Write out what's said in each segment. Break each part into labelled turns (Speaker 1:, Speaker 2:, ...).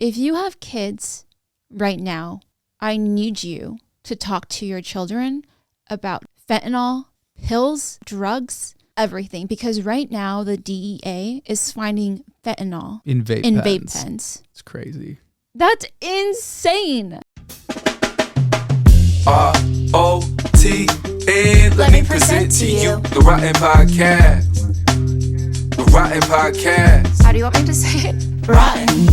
Speaker 1: if you have kids right now, I need you to talk to your children about fentanyl, pills, drugs, everything. Because right now the DEA is finding fentanyl
Speaker 2: in vape
Speaker 1: pens.
Speaker 2: It's crazy.
Speaker 1: That's insane.
Speaker 3: ROTN, let me present to you the ROTN Podcast. The ROTN Podcast.
Speaker 1: How do you want me to say it? Rotten.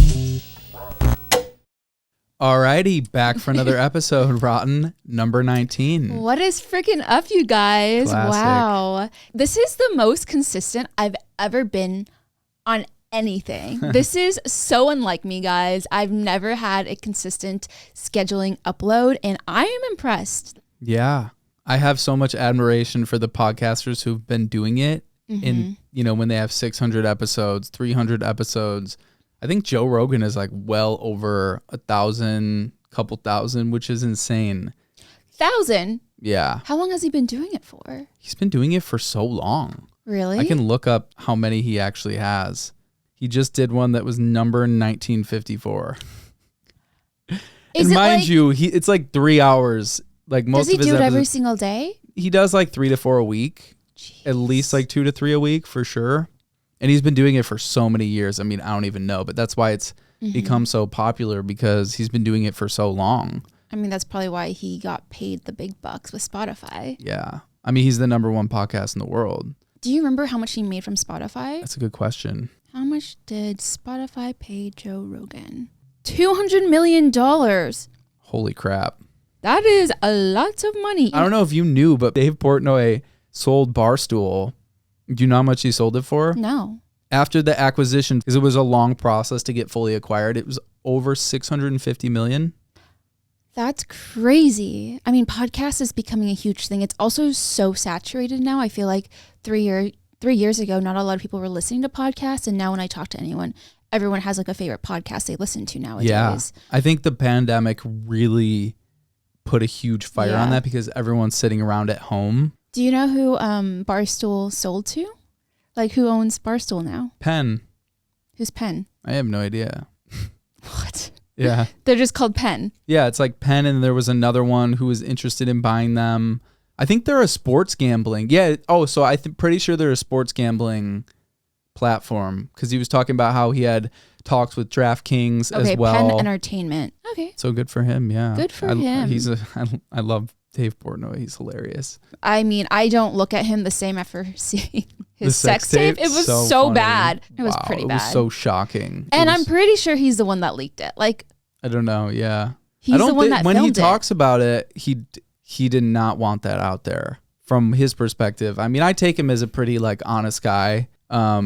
Speaker 2: Alrighty, back for another episode, Rotten number 19.
Speaker 1: What is freaking up, you guys?
Speaker 2: Classic.
Speaker 1: Wow. This is the most consistent I've ever been on anything. This is so unlike me, guys. I've never had a consistent scheduling upload, and I am impressed.
Speaker 2: Yeah. I have so much admiration for the podcasters who've been doing it. And, when they have 600 episodes, 300 episodes. I think Joe Rogan is like well over 1,000, couple thousand, which is insane.
Speaker 1: 1,000?
Speaker 2: Yeah.
Speaker 1: How long has he been doing it for? He's
Speaker 2: been doing it for so long.
Speaker 1: Really?
Speaker 2: I can look up how many he actually has. He just did one that was number 1954. And mind you, it's like 3 hours. Like most
Speaker 1: does he
Speaker 2: of his
Speaker 1: do it
Speaker 2: episodes,
Speaker 1: every single day?
Speaker 2: He does like 3 to 4 a week. Jeez. At least like 2 to 3 a week for sure. And he's been doing it for so many years. I mean, I don't even know, but that's why it's become so popular, because he's been doing it for so long.
Speaker 1: I mean, that's probably why he got paid the big bucks with Spotify.
Speaker 2: Yeah. I mean, he's the number one podcast in the world.
Speaker 1: Do you remember how much he made from Spotify?
Speaker 2: That's a good question.
Speaker 1: How much did Spotify pay Joe Rogan? $200 million.
Speaker 2: Holy crap.
Speaker 1: That is a lot of money.
Speaker 2: I don't know if you knew, but Dave Portnoy sold Barstool. Do you know how much he sold it for?
Speaker 1: No.
Speaker 2: After the acquisition, because it was a long process to get fully acquired, it was over $650 million.
Speaker 1: That's crazy. I mean, podcast is becoming a huge thing. It's also so saturated now. I feel like 3 years ago, not a lot of people were listening to podcasts. And now when I talk to anyone, everyone has like a favorite podcast they listen to nowadays.
Speaker 2: Yeah. I think the pandemic really put a huge fire on that, because everyone's sitting around at home.
Speaker 1: Do you know who Barstool sold to? Like, who owns Barstool now?
Speaker 2: Penn.
Speaker 1: Who's Penn?
Speaker 2: I have no idea.
Speaker 1: What?
Speaker 2: Yeah.
Speaker 1: They're just called Penn.
Speaker 2: Yeah, it's like Penn, and there was another one who was interested in buying them. I think they're a sports gambling. Yeah. Oh, so pretty sure they're a sports gambling platform, because he was talking about how he had talks with DraftKings as well.
Speaker 1: Penn Entertainment. Okay.
Speaker 2: So good for him. Yeah.
Speaker 1: Good for him.
Speaker 2: I love Dave Portnoy. He's hilarious.
Speaker 1: I mean, I don't look at him the same after seeing his sex tape. It was so bad. It was pretty bad. It was
Speaker 2: so shocking.
Speaker 1: And I'm pretty sure he's the one that leaked it. Like,
Speaker 2: I don't know. Yeah.
Speaker 1: He's the one that filmed it.
Speaker 2: When he talks about it, he did not want that out there from his perspective. I mean, I take him as a pretty like honest guy.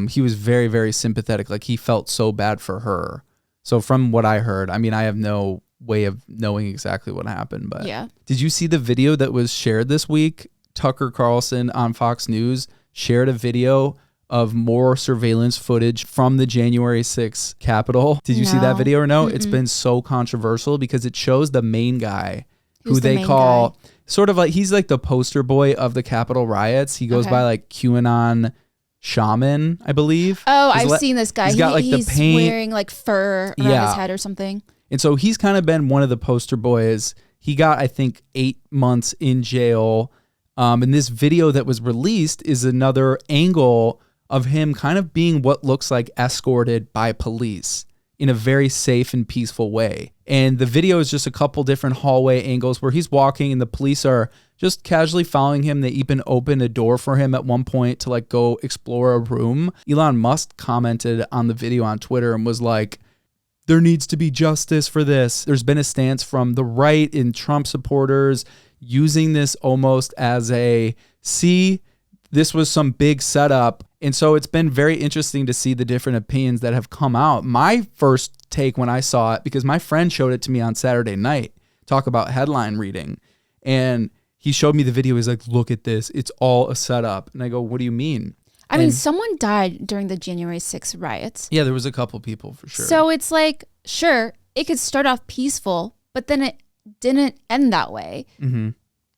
Speaker 2: He was very, very sympathetic. Like, he felt so bad for her. So from what I heard, I mean, I have no way of knowing exactly what happened, but
Speaker 1: yeah.
Speaker 2: Did you see the video that was shared this week? Tucker Carlson on Fox News shared a video of more surveillance footage from the January 6th Capitol. Did you see that video or no? It's been so controversial because it shows the main guy who they call sort of like, he's like the poster boy of the Capitol riots. He goes by like QAnon shaman, I believe.
Speaker 1: Oh, I've seen this guy.
Speaker 2: He's got like
Speaker 1: he's
Speaker 2: the paint
Speaker 1: wearing like fur around his head or something.
Speaker 2: And so he's kind of been one of the poster boys. He got, I think, 8 months in jail. And this video that was released is another angle of him kind of being what looks like escorted by police in a very safe and peaceful way. And the video is just a couple different hallway angles where he's walking and the police are just casually following him. They even open a door for him at one point to like go explore a room. Elon Musk commented on the video on Twitter and was like, there needs to be justice for this. There's been a stance from the right and Trump supporters using this almost as this was some big setup. And so it's been very interesting to see the different opinions that have come out. My first take when I saw it, because my friend showed it to me on Saturday night, talk about headline reading. And he showed me the video. He's like, look at this. It's all a setup. And I go, what do you mean?
Speaker 1: I mean, someone died during the January 6th riots.
Speaker 2: Yeah, there was a couple people for sure.
Speaker 1: So it's like, sure, it could start off peaceful, but then it didn't end that way. Mm-hmm.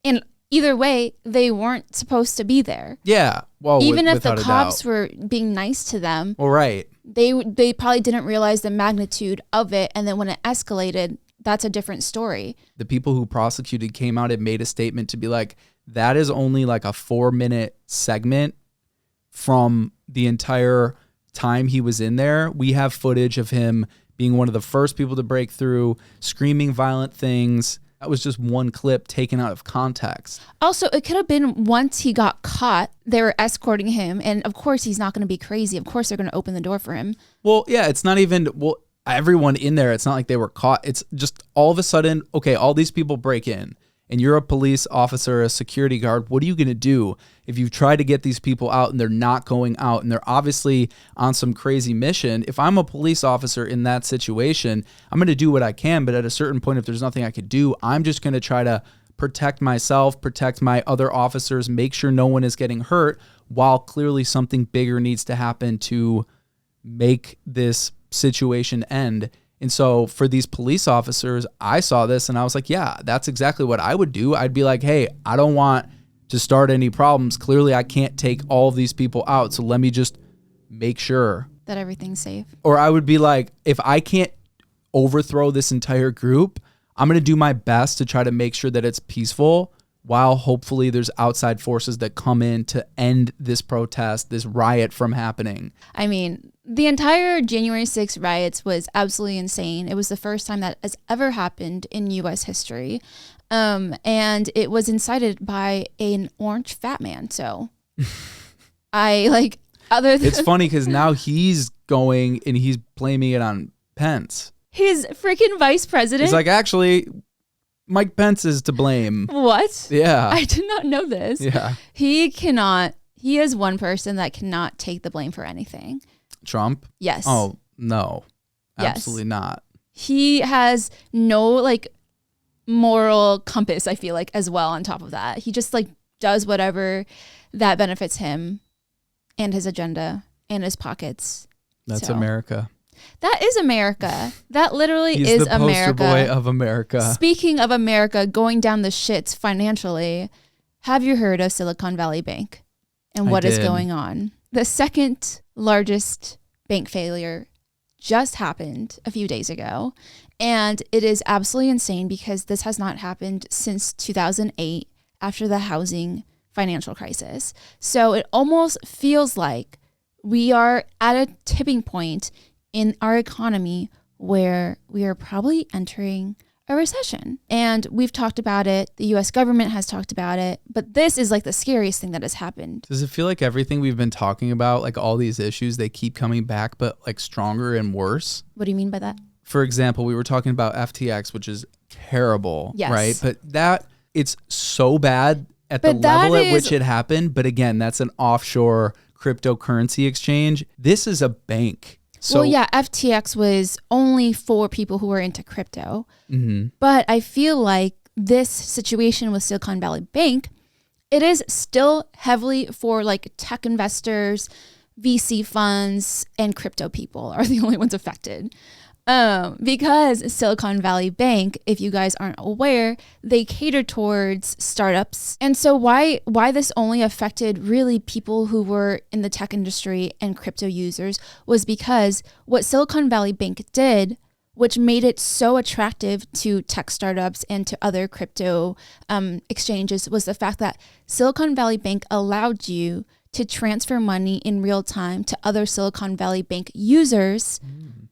Speaker 1: And either way, they weren't supposed to be there.
Speaker 2: Yeah. Well,
Speaker 1: even if the cops were being nice to them.
Speaker 2: Well, right.
Speaker 1: they probably didn't realize the magnitude of it. And then when it escalated, that's a different story.
Speaker 2: The people who prosecuted came out and made a statement to be like, that is only like a 4-minute segment from the entire time he was in there. We have footage of him being one of the first people to break through, screaming violent things. That was just one clip taken out of context.
Speaker 1: Also, it could have been once he got caught, they were escorting him. And of course, he's not going to be crazy. Of course, they're going to open the door for him.
Speaker 2: Well, yeah, it's not even, everyone in there, it's not like they were caught. It's just all of a sudden, okay, all these people break in and you're a police officer, a security guard. What are you going to do if you've tried to get these people out and they're not going out and they're obviously on some crazy mission? If I'm a police officer in that situation, I'm going to do what I can. But at a certain point, if there's nothing I could do, I'm just going to try to protect myself, protect my other officers, make sure no one is getting hurt, while clearly something bigger needs to happen to make this situation end. And so for these police officers, I saw this and I was like, yeah, that's exactly what I would do. I'd be like, hey, I don't want to start any problems. Clearly, I can't take all of these people out. So let me just make sure
Speaker 1: that everything's safe.
Speaker 2: Or I would be like, if I can't overthrow this entire group, I'm going to do my best to try to make sure that it's peaceful, while hopefully there's outside forces that come in to end this protest, this riot from happening.
Speaker 1: I mean, the entire January 6th riots was absolutely insane. It was the first time that has ever happened in U.S. history. And it was incited by an orange fat man. So
Speaker 2: it's funny because now he's going and he's blaming it on Pence.
Speaker 1: His freaking vice president.
Speaker 2: He's like, actually, Mike Pence is to blame.
Speaker 1: What?
Speaker 2: Yeah.
Speaker 1: I did not know this.
Speaker 2: Yeah.
Speaker 1: He is one person that cannot take the blame for anything.
Speaker 2: Trump?
Speaker 1: Yes.
Speaker 2: Oh, no.
Speaker 1: Yes.
Speaker 2: Absolutely not.
Speaker 1: He has no moral compass, I feel like, as well on top of that. He just does whatever that benefits him and his agenda and his pockets.
Speaker 2: That's America.
Speaker 1: That is America. That literally
Speaker 2: He's
Speaker 1: is
Speaker 2: the poster
Speaker 1: America.
Speaker 2: boy of America.
Speaker 1: Speaking of America going down the shits financially, have you heard of Silicon Valley Bank and what is going on? The second largest bank failure just happened a few days ago. And it is absolutely insane because this has not happened since 2008 after the housing financial crisis. So it almost feels like we are at a tipping point in our economy where we are probably entering a recession. And we've talked about it. The US government has talked about it. But this is the scariest thing that has happened.
Speaker 2: Does it feel like everything we've been talking about, all these issues, they keep coming back, but stronger and worse?
Speaker 1: What do you mean by that?
Speaker 2: For example, we were talking about FTX, which is terrible,
Speaker 1: yes.
Speaker 2: Right? But it's so bad at the level at which it happened. But again, that's an offshore cryptocurrency exchange. This is a bank. So,
Speaker 1: FTX was only for people who were into crypto.
Speaker 2: Mm-hmm.
Speaker 1: But I feel like this situation with Silicon Valley Bank, it is still heavily for tech investors, VC funds, and crypto people are the only ones affected. Because Silicon Valley Bank, if you guys aren't aware, they cater towards startups. And so why this only affected really people who were in the tech industry and crypto users was because what Silicon Valley Bank did, which made it so attractive to tech startups and to other crypto exchanges, was the fact that Silicon Valley Bank allowed you to transfer money in real time to other Silicon Valley Bank users.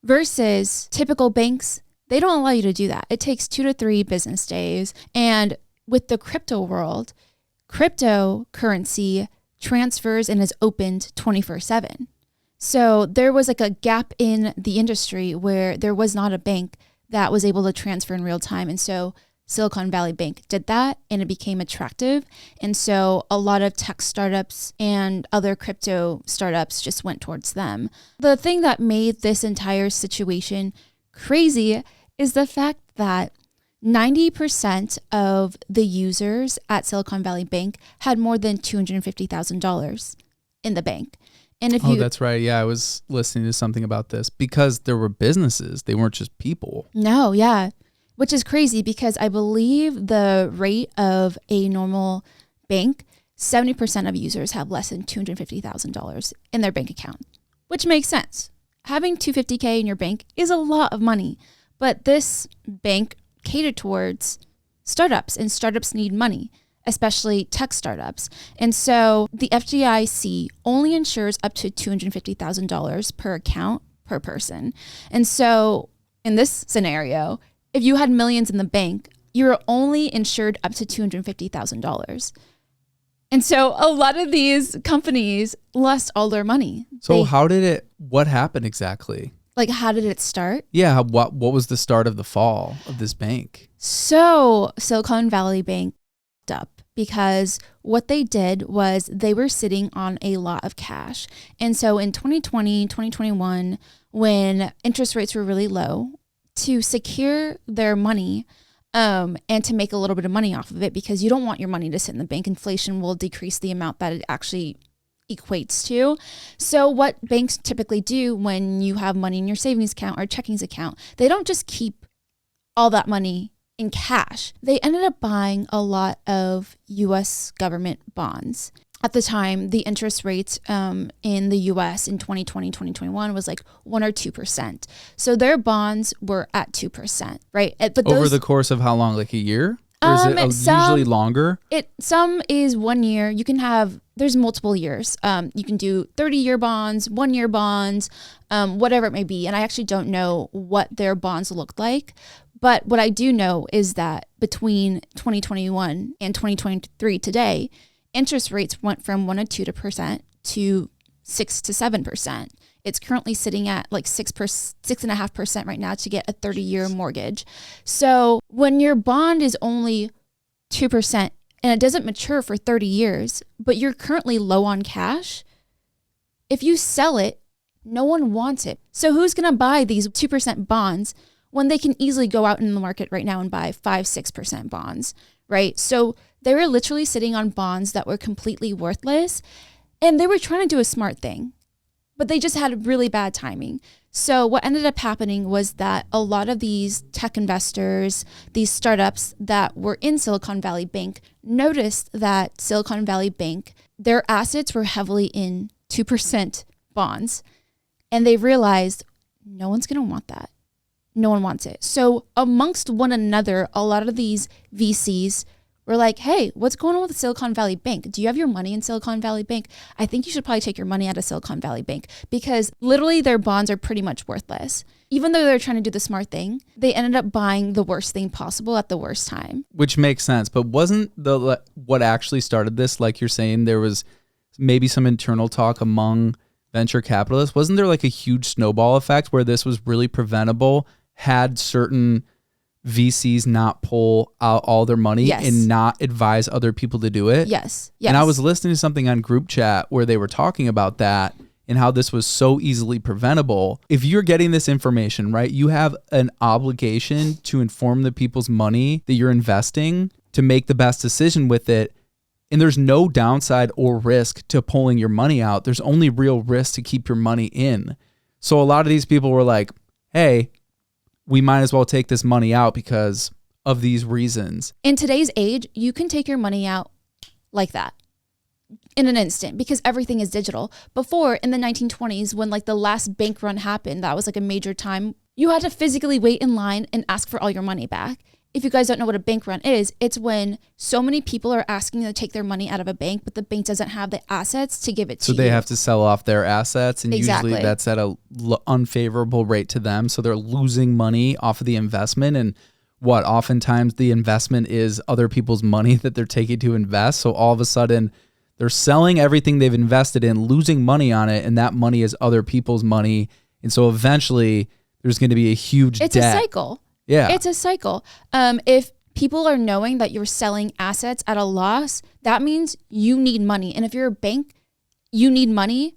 Speaker 1: Versus typical banks, they don't allow you to do that. It takes 2 to 3 business days. And with the crypto world, cryptocurrency transfers and is opened 24/7. So there was a gap in the industry where there was not a bank that was able to transfer in real time. And so Silicon Valley Bank did that and it became attractive. And so a lot of tech startups and other crypto startups just went towards them. The thing that made this entire situation crazy is the fact that 90% of the users at Silicon Valley Bank had more than $250,000 in the bank. And
Speaker 2: that's right. Yeah, I was listening to something about this because there were businesses. They weren't just people.
Speaker 1: No, yeah. Which is crazy because I believe the rate of a normal bank, 70% of users have less than $250,000 in their bank account, which makes sense. having $250K in your bank is a lot of money, but this bank catered towards startups, and startups need money, especially tech startups. And so the FDIC only insures up to $250,000 per account per person. And so in this scenario, if you had millions in the bank, you're only insured up to $250,000. And so a lot of these companies lost all their money.
Speaker 2: So what happened exactly?
Speaker 1: Like, how did it start?
Speaker 2: Yeah, what was the start of the fall of this bank?
Speaker 1: So Silicon Valley Bank up because what they did was they were sitting on a lot of cash. And so in 2020, 2021, when interest rates were really low, to secure their money and to make a little bit of money off of it, because you don't want your money to sit in the bank. Inflation will decrease the amount that it actually equates to. So what banks typically do when you have money in your savings account or checkings account, they don't just keep all that money in cash. They ended up buying a lot of US government bonds. At the time, the interest rates in the US in 2020, 2021 was like 1 or 2%. So their bonds were at 2%, right? But
Speaker 2: over the course of how long, like a year? Or is it usually longer?
Speaker 1: Some is 1 year. You can have, there's multiple years. You can do 30-year bonds, 1-year bonds, whatever it may be. And I actually don't know what their bonds looked like. But what I do know is that between 2021 and 2023 today, interest rates went from 1 or 2% to 6 to 7%. It's currently sitting at like 6.5% right now to get a 30-year mortgage. So when your bond is only 2% and it doesn't mature for 30 years, but you're currently low on cash, if you sell it, no one wants it. So who's going to buy these 2% bonds when they can easily go out in the market right now and buy 5-6% bonds, right? So they were literally sitting on bonds that were completely worthless, and they were trying to do a smart thing, but they just had really bad timing. So what ended up happening was that a lot of these tech investors, these startups that were in Silicon Valley Bank, noticed that Silicon Valley Bank, their assets were heavily in 2% bonds, and they realized no one's going to want that. No one wants it. So amongst one another, a lot of these VCs were like, hey, what's going on with Silicon Valley Bank? Do you have your money in Silicon Valley Bank? I think you should probably take your money out of Silicon Valley Bank, because literally their bonds are pretty much worthless. Even though they're trying to do the smart thing, they ended up buying the worst thing possible at the worst time.
Speaker 2: Which makes sense. But wasn't what actually started this, like you're saying, there was maybe some internal talk among venture capitalists? Wasn't there like a huge snowball effect where this was really preventable had certain VCs not pull out all their money and not advise other people to do it?
Speaker 1: Yes.
Speaker 2: And I was listening to something on group chat where they were talking about that and how this was so easily preventable. If you're getting this information, right, you have an obligation to inform the people's money that you're investing to make the best decision with it. And there's no downside or risk to pulling your money out. There's only real risk to keep your money in. So a lot of these people were like, hey, we might as well take this money out because of these reasons.
Speaker 1: In today's age, you can take your money out like that in an instant because everything is digital. Before, in the 1920s, when like the last bank run happened, that was like a major time, you had to physically wait in line and ask for all your money back. If you guys don't know what a bank run is, it's when so many people are asking to take their money out of a bank, but the bank doesn't have the assets to give it to you.
Speaker 2: So they have to sell off their assets, and
Speaker 1: Exactly.
Speaker 2: usually that's at a unfavorable rate to them. So they're losing money off of the investment. And oftentimes the investment is other people's money that they're taking to invest. So all of a sudden they're selling everything they've invested in, losing money on it, and that money is other people's money. And so eventually there's going to be a huge debt.
Speaker 1: It's a cycle.
Speaker 2: Yeah.
Speaker 1: It's a cycle. If people are knowing that you're selling assets at a loss, that means you need money. And if you're a bank, you need money,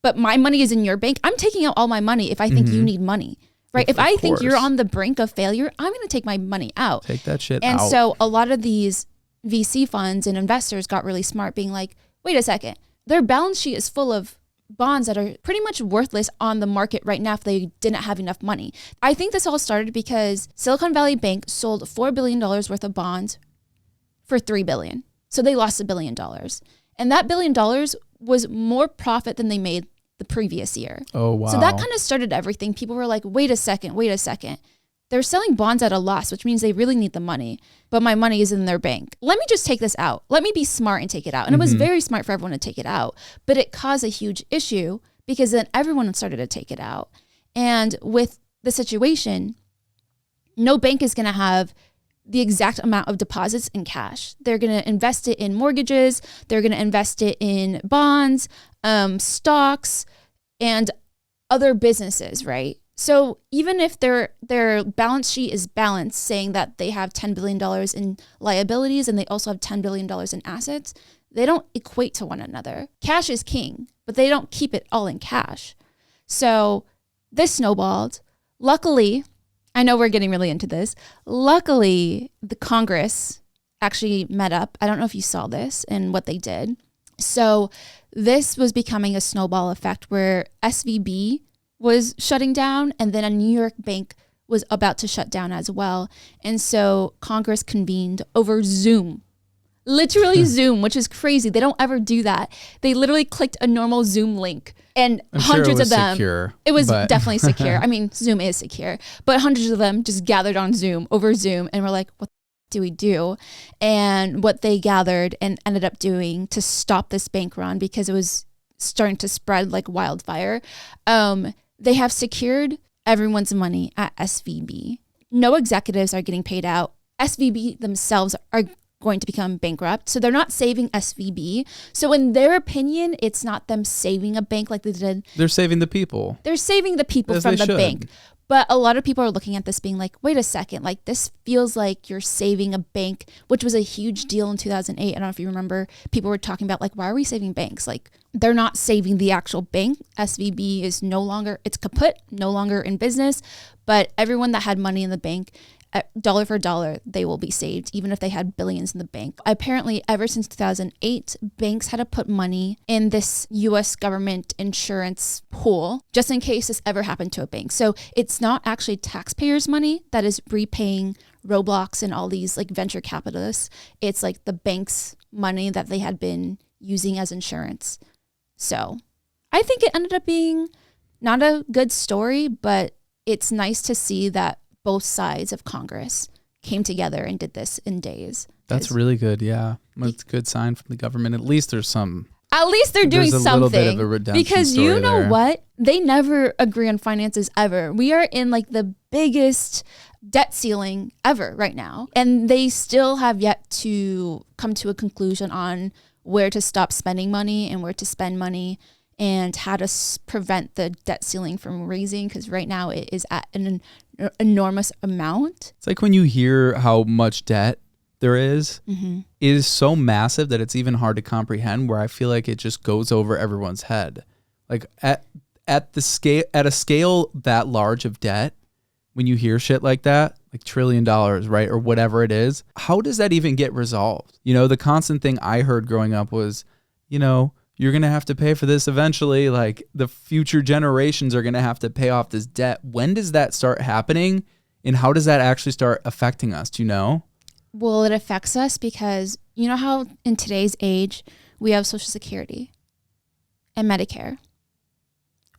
Speaker 1: but my money is in your bank. I'm taking out all my money if I think you need money, right? If I think you're on the brink of failure, I'm going to take my money out.
Speaker 2: Take that shit out.
Speaker 1: And so a lot of these VC funds and investors got really smart being like, wait a second, their balance sheet is full of bonds that are pretty much worthless on the market right now if they didn't have enough money. I think this all started because Silicon Valley Bank sold $4 billion worth of bonds for $3 billion. So they lost $1 billion. And that $1 billion was more profit than they made the previous year.
Speaker 2: Oh, wow.
Speaker 1: So that kind of started everything. People were like, wait a second. They're selling bonds at a loss, which means they really need the money, but my money is in their bank. Let me just take this out. Let me be smart and take it out. And it was very smart for everyone to take it out, but it caused a huge issue because then everyone started to take it out. And with the situation, no bank is going to have the exact amount of deposits in cash. They're going to invest it in mortgages. They're going to invest it in bonds, stocks, and other businesses, right? So even if their balance sheet is balanced, saying that they have $10 billion in liabilities and they also have $10 billion in assets, they don't equate to one another. Cash is king, but they don't keep it all in cash. So this snowballed. Luckily, I know we're getting really into this. Luckily, the Congress actually met up. I don't know if you saw this and what they did. So this was becoming a snowball effect where SVB was shutting down, and then a New York bank was about to shut down as well. And so Congress convened over Zoom, literally Zoom, which is crazy. They don't ever do that. They literally clicked a normal Zoom link, and hundreds of them.
Speaker 2: Secure,
Speaker 1: it was definitely secure. I mean, Zoom is secure, but hundreds of them just gathered on Zoom over Zoom, and we're like, what do we do? And what they gathered and ended up doing to stop this bank run, because it was starting to spread like wildfire. They have secured everyone's money at SVB. No executives are getting paid out. SVB themselves are going to become bankrupt. So they're not saving SVB. So in their opinion, it's not them saving a bank like they did.
Speaker 2: They're saving the people.
Speaker 1: They're saving the people
Speaker 2: As
Speaker 1: from
Speaker 2: they
Speaker 1: the
Speaker 2: should.
Speaker 1: bank. But a lot of people are looking at this being like, wait a second, like this feels like you're saving a bank, which was a huge deal in 2008. I don't know if you remember, people were talking about like, why are we saving banks? Like they're not saving the actual bank. SVB is no longer, it's kaput, no longer in business, but everyone that had money in the bank, dollar for dollar, they will be saved, even if they had billions in the bank. Apparently, ever since 2008, banks had to put money in this U.S. government insurance pool just in case this ever happened to a bank. So it's not actually taxpayers' money that is repaying Roblox and all these like venture capitalists. It's like the bank's money that they had been using as insurance. So I think it ended up being not a good story, but it's nice to see that both sides of Congress came together and did this in days.
Speaker 2: That's really good. Yeah. That's a good sign from the government. At least they're doing
Speaker 1: something.
Speaker 2: Little bit of a redemption
Speaker 1: because
Speaker 2: story
Speaker 1: you know
Speaker 2: there.
Speaker 1: what? They never agree on finances ever. We are in like the biggest debt ceiling ever right now. And they still have yet to come to a conclusion on where to stop spending money and where to spend money and how to prevent the debt ceiling from raising, because right now it is at an enormous amount.
Speaker 2: It's like when you hear how much debt there is,
Speaker 1: Mm-hmm.
Speaker 2: it is so massive that it's even hard to comprehend, where I feel like it just goes over everyone's head. Like at a scale that large of debt, when you hear shit like that, like $1 trillion, right? Or whatever it is, how does that even get resolved? You know, the constant thing I heard growing up was, you know, you're going to have to pay for this eventually. Like the future generations are going to have to pay off this debt. When does that start happening? And how does that actually start affecting us? Do you know?
Speaker 1: Well, it affects us because you know how in today's age, we have Social Security and Medicare.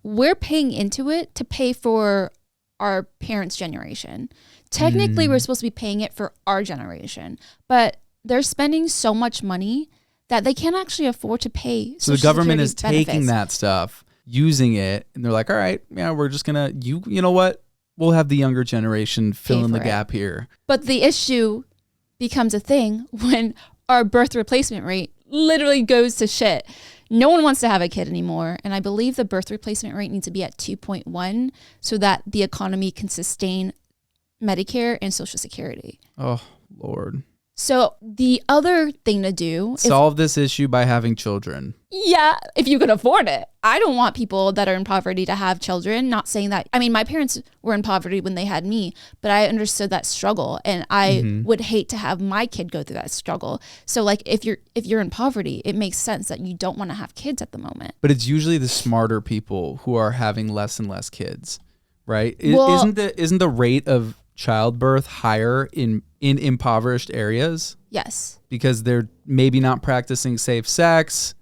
Speaker 1: We're paying into it to pay for our parents' generation. Technically, we're supposed to be paying it for our generation, but they're spending so much money that they can't actually afford to pay.
Speaker 2: So the government is taking
Speaker 1: benefits.
Speaker 2: that stuff, using it, and they're like, all right, yeah, we're just going to, you know what? We'll have the younger generation fill in the gap here.
Speaker 1: But the issue becomes a thing when our birth replacement rate literally goes to shit. No one wants to have a kid anymore. And I believe the birth replacement rate needs to be at 2.1 so that the economy can sustain Medicare and Social Security.
Speaker 2: Oh, Lord.
Speaker 1: So the other thing to do is
Speaker 2: solve this issue by having children.
Speaker 1: Yeah, if you can afford it. I don't want people that are in poverty to have children. Not saying that. I mean, my parents were in poverty when they had me, but I understood that struggle, and I would hate to have my kid go through that struggle. So, like, if you're in poverty, it makes sense that you don't want to have kids at the moment.
Speaker 2: But it's usually the smarter people who are having less and less kids, right?
Speaker 1: Well,
Speaker 2: isn't the rate of childbirth higher in impoverished areas?
Speaker 1: Yes.
Speaker 2: Because they're maybe not practicing safe sex.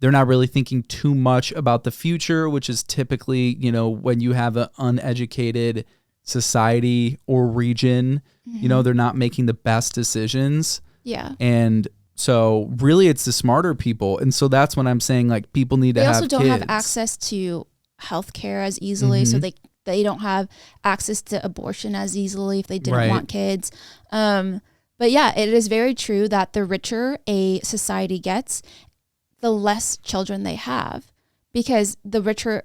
Speaker 2: They're not really thinking too much about the future, which is typically, when you have an uneducated society or region, they're not making the best decisions.
Speaker 1: Yeah.
Speaker 2: And so really it's the smarter people. And so that's when I'm saying like people need to have kids.
Speaker 1: They also don't have access to healthcare as easily. So they don't have access to abortion as easily if they didn't want kids. But yeah, it is very true that the richer a society gets, the less children they have, because the richer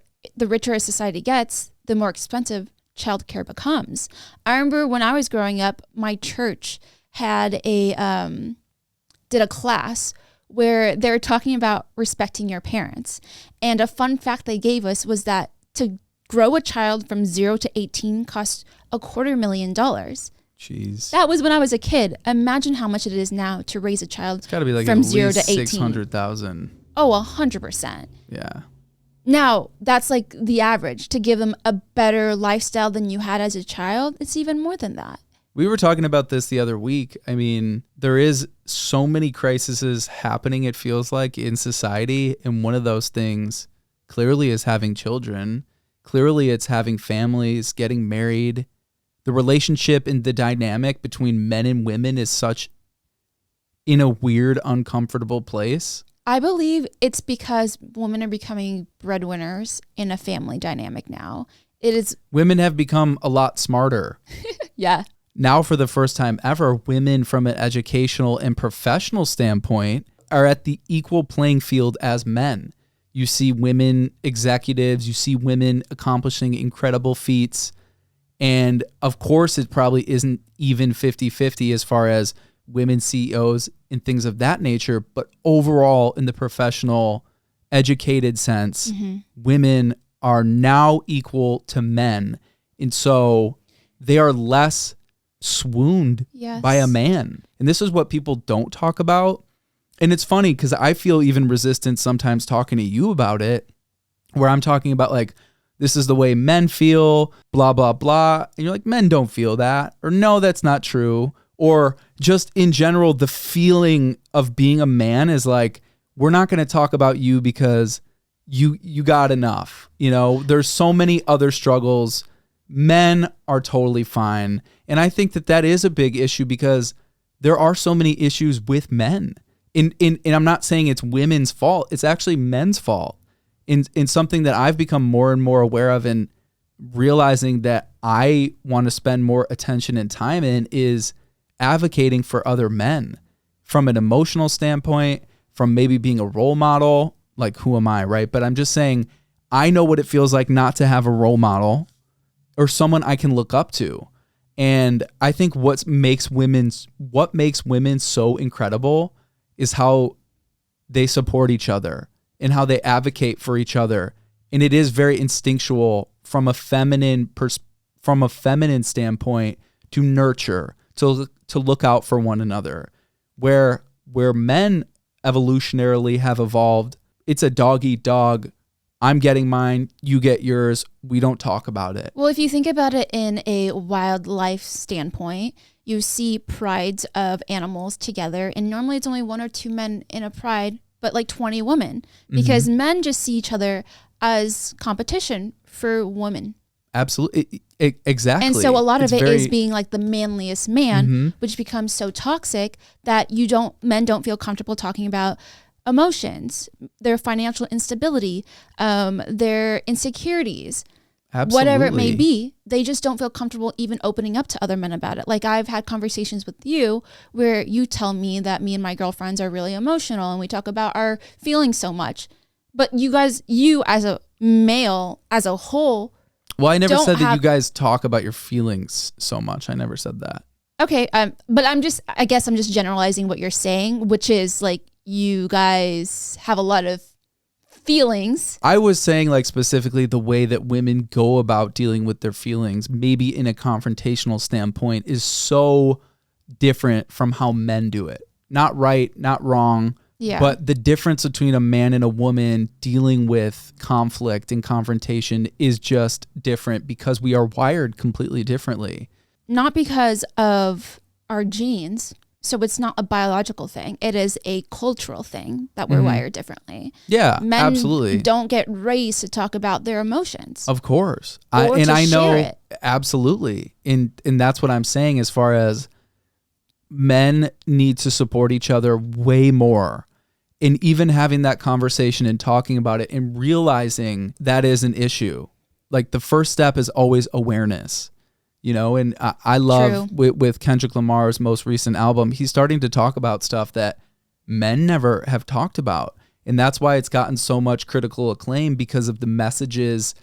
Speaker 1: a society gets, the more expensive childcare becomes. I remember when I was growing up, my church had did a class where they were talking about respecting your parents. And a fun fact they gave us was that to grow a child from 0 to 18 costs $250,000.
Speaker 2: Jeez.
Speaker 1: That was when I was a kid. Imagine how much it is now to raise a child.
Speaker 2: It's got to be like
Speaker 1: from
Speaker 2: at
Speaker 1: 0
Speaker 2: least
Speaker 1: to 18.
Speaker 2: 600,000.
Speaker 1: Oh, 100%.
Speaker 2: Yeah.
Speaker 1: Now, that's like the average. To give them a better lifestyle than you had as a child, it's even more than that.
Speaker 2: We were talking about this the other week. I mean, there is so many crises happening, it feels like, in society. And one of those things clearly is having children. Clearly it's having families, getting married. The relationship and the dynamic between men and women is such in a weird, uncomfortable place.
Speaker 1: I believe it's because women are becoming breadwinners in a family dynamic now.
Speaker 2: Women have become a lot smarter.
Speaker 1: Yeah.
Speaker 2: Now, for the first time ever, women from an educational and professional standpoint are at the equal playing field as men. You see women executives, you see women accomplishing incredible feats. And of course, it probably isn't even 50-50 as far as women CEOs and things of that nature. But overall, in the professional, educated sense, women are now equal to men. And so they are less swooned by a man. And this is what people don't talk about. And it's funny because I feel even resistant sometimes talking to you about it, where I'm talking about like, this is the way men feel, blah, blah, blah. And you're like, men don't feel that. Or no, that's not true. Or just in general, the feeling of being a man is like, we're not going to talk about you because you got enough. There's so many other struggles. Men are totally fine. And I think that is a big issue because there are so many issues with men. And I'm not saying it's women's fault. It's actually men's fault. In something that I've become more and more aware of and realizing that I want to spend more attention and time in is advocating for other men from an emotional standpoint, from maybe being a role model. Like, who am I, right? But I'm just saying, I know what it feels like not to have a role model or someone I can look up to. And I think what makes women so incredible is how they support each other and how they advocate for each other. And it is very instinctual from a feminine standpoint to nurture, to look out for one another. Where men evolutionarily have evolved, it's a dog eat dog. I'm getting mine, you get yours. We don't talk about it.
Speaker 1: Well, if you think about it in a wildlife standpoint, you see prides of animals together, and normally it's only 1 or 2 men in a pride, but like 20 women, because men just see each other as competition for women.
Speaker 2: Absolutely. Exactly.
Speaker 1: And so a lot of it is being like the manliest man, which becomes so toxic that men don't feel comfortable talking about emotions, their financial instability, their insecurities, whatever it may be. They just don't feel comfortable even opening up to other men about it. Like, I've had conversations with you where you tell me that me and my girlfriends are really emotional and we talk about our feelings so much. But you as a male, as a whole.
Speaker 2: Well, I never said that you guys talk about your feelings so much. I never said that.
Speaker 1: Okay. But I guess I'm just generalizing what you're saying, which is like, you guys have a lot of feelings.
Speaker 2: I was saying like specifically the way that women go about dealing with their feelings, maybe in a confrontational standpoint, is so different from how men do it. Not right, not wrong.
Speaker 1: Yeah.
Speaker 2: But the difference between a man and a woman dealing with conflict and confrontation is just different because we are wired completely differently.
Speaker 1: Not because of our genes, So it's not a biological thing. It is a cultural thing that we're wired differently.
Speaker 2: Yeah,
Speaker 1: Men
Speaker 2: absolutely.
Speaker 1: don't get raised to talk about their emotions.
Speaker 2: Of course.
Speaker 1: Or to
Speaker 2: I know
Speaker 1: share it.
Speaker 2: absolutely. And that's what I'm saying as far as men need to support each other way more. And even having that conversation and talking about it and realizing that is an issue. Like the first step is always awareness. You know, and I love with Kendrick Lamar's most recent album, he's starting to talk about stuff that men never have talked about. And that's why it's gotten so much critical acclaim, because of the messages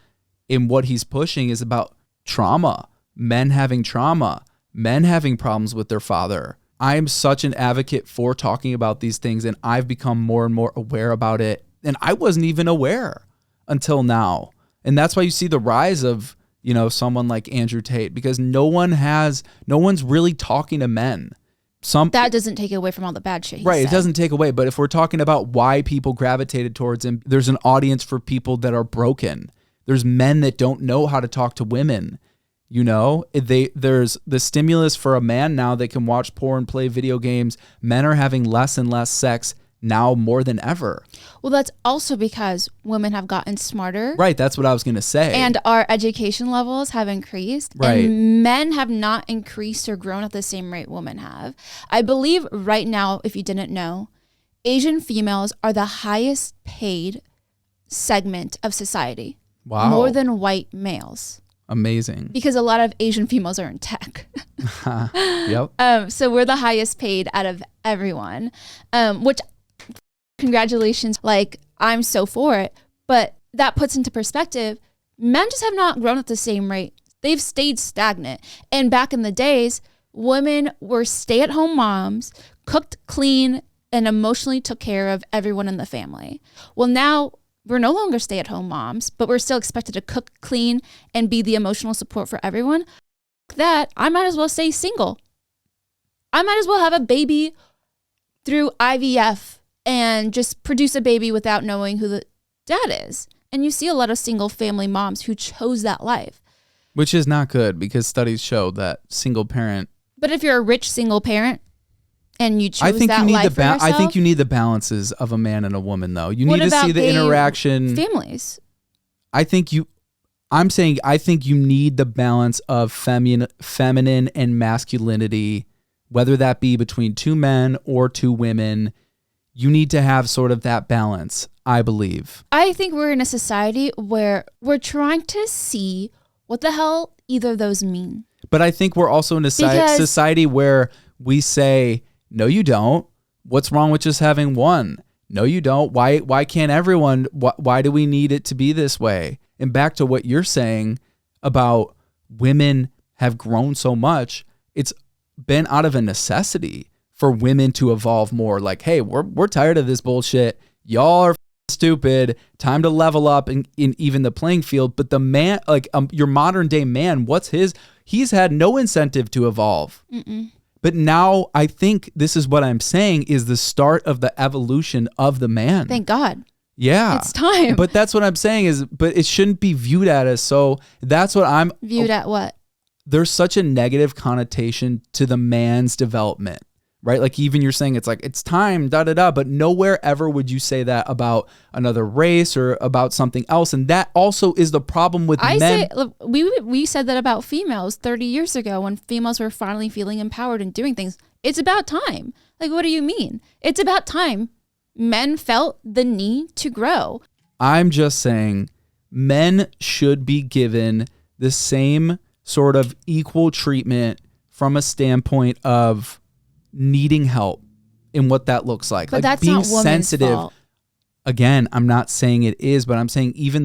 Speaker 2: in what he's pushing is about trauma, men having problems with their father. I'm such an advocate for talking about these things, and I've become more and more aware about it. And I wasn't even aware until now. And that's why you see the rise of, you know, someone like Andrew Tate, because no one's really talking to men.
Speaker 1: That doesn't take away from all the bad shit he
Speaker 2: right,
Speaker 1: said.
Speaker 2: It doesn't take away. But if we're talking about why people gravitated towards him, there's an audience for people that are broken. There's men that don't know how to talk to women. You know, there's the stimulus for a man now that can watch porn, play video games. Men are having less and less sex now more than ever.
Speaker 1: Well, that's also because women have gotten smarter.
Speaker 2: Right, that's what I was going to say.
Speaker 1: And our education levels have increased.
Speaker 2: Right.
Speaker 1: And men have not increased or grown at the same rate women have. I believe right now, if you didn't know, Asian females are the highest paid segment of society.
Speaker 2: Wow.
Speaker 1: More than white males.
Speaker 2: Amazing.
Speaker 1: Because a lot of Asian females are in tech.
Speaker 2: Yep.
Speaker 1: So we're the highest paid out of everyone, which congratulations. Like, I'm so for it. But that puts into perspective, men just have not grown at the same rate. They've stayed stagnant. And back in the days, women were stay-at-home moms, cooked, clean, and emotionally took care of everyone in the family. Well, now we're no longer stay-at-home moms, but we're still expected to cook, clean, and be the emotional support for everyone. That, I might as well stay single. I might as well have a baby through IVF and just produce a baby without knowing who the dad is. And you see a lot of single family moms who chose that life.
Speaker 2: Which is not good, because studies show that single parent.
Speaker 1: But if you're a rich single parent and you choose that life for yourself,
Speaker 2: I think you need the balances of a man and a woman, though. You need to see the interaction.
Speaker 1: Families.
Speaker 2: I think you need the balance of feminine and masculinity, whether that be between two men or two women. You need to have sort of that balance, I believe.
Speaker 1: I think we're in a society where we're trying to see what the hell either of those mean.
Speaker 2: But I think we're also in a society where we say, no, you don't. What's wrong with just having one? No, you don't. Why can't everyone? Why do we need it to be this way? And back to what you're saying about women have grown so much, it's been out of a necessity for women to evolve more. Like, hey, we're tired of this bullshit. Y'all are stupid. Time to level up in even the playing field. But the man, like your modern day man, he's had no incentive to evolve.
Speaker 1: Mm-mm.
Speaker 2: But now I think this is what I'm saying is the start of the evolution of the man.
Speaker 1: Thank God.
Speaker 2: Yeah.
Speaker 1: It's time.
Speaker 2: But that's what I'm saying but it shouldn't be viewed at as so. That's what I'm
Speaker 1: viewed at what?
Speaker 2: There's such a negative connotation to the man's development, right? Like even you're saying it's like, it's time, but nowhere ever would you say that about another race or about something else. And that also is the problem with men.
Speaker 1: We said that about females 30 years ago when females were finally feeling empowered and doing things. It's about time. Like, what do you mean? It's about time. Men felt the need to grow.
Speaker 2: I'm just saying men should be given the same sort of equal treatment from a standpoint of needing help in what that looks like.
Speaker 1: But
Speaker 2: like
Speaker 1: that's
Speaker 2: being
Speaker 1: not woman's
Speaker 2: sensitive.
Speaker 1: fault.
Speaker 2: Again, I'm not saying it is, but I'm saying even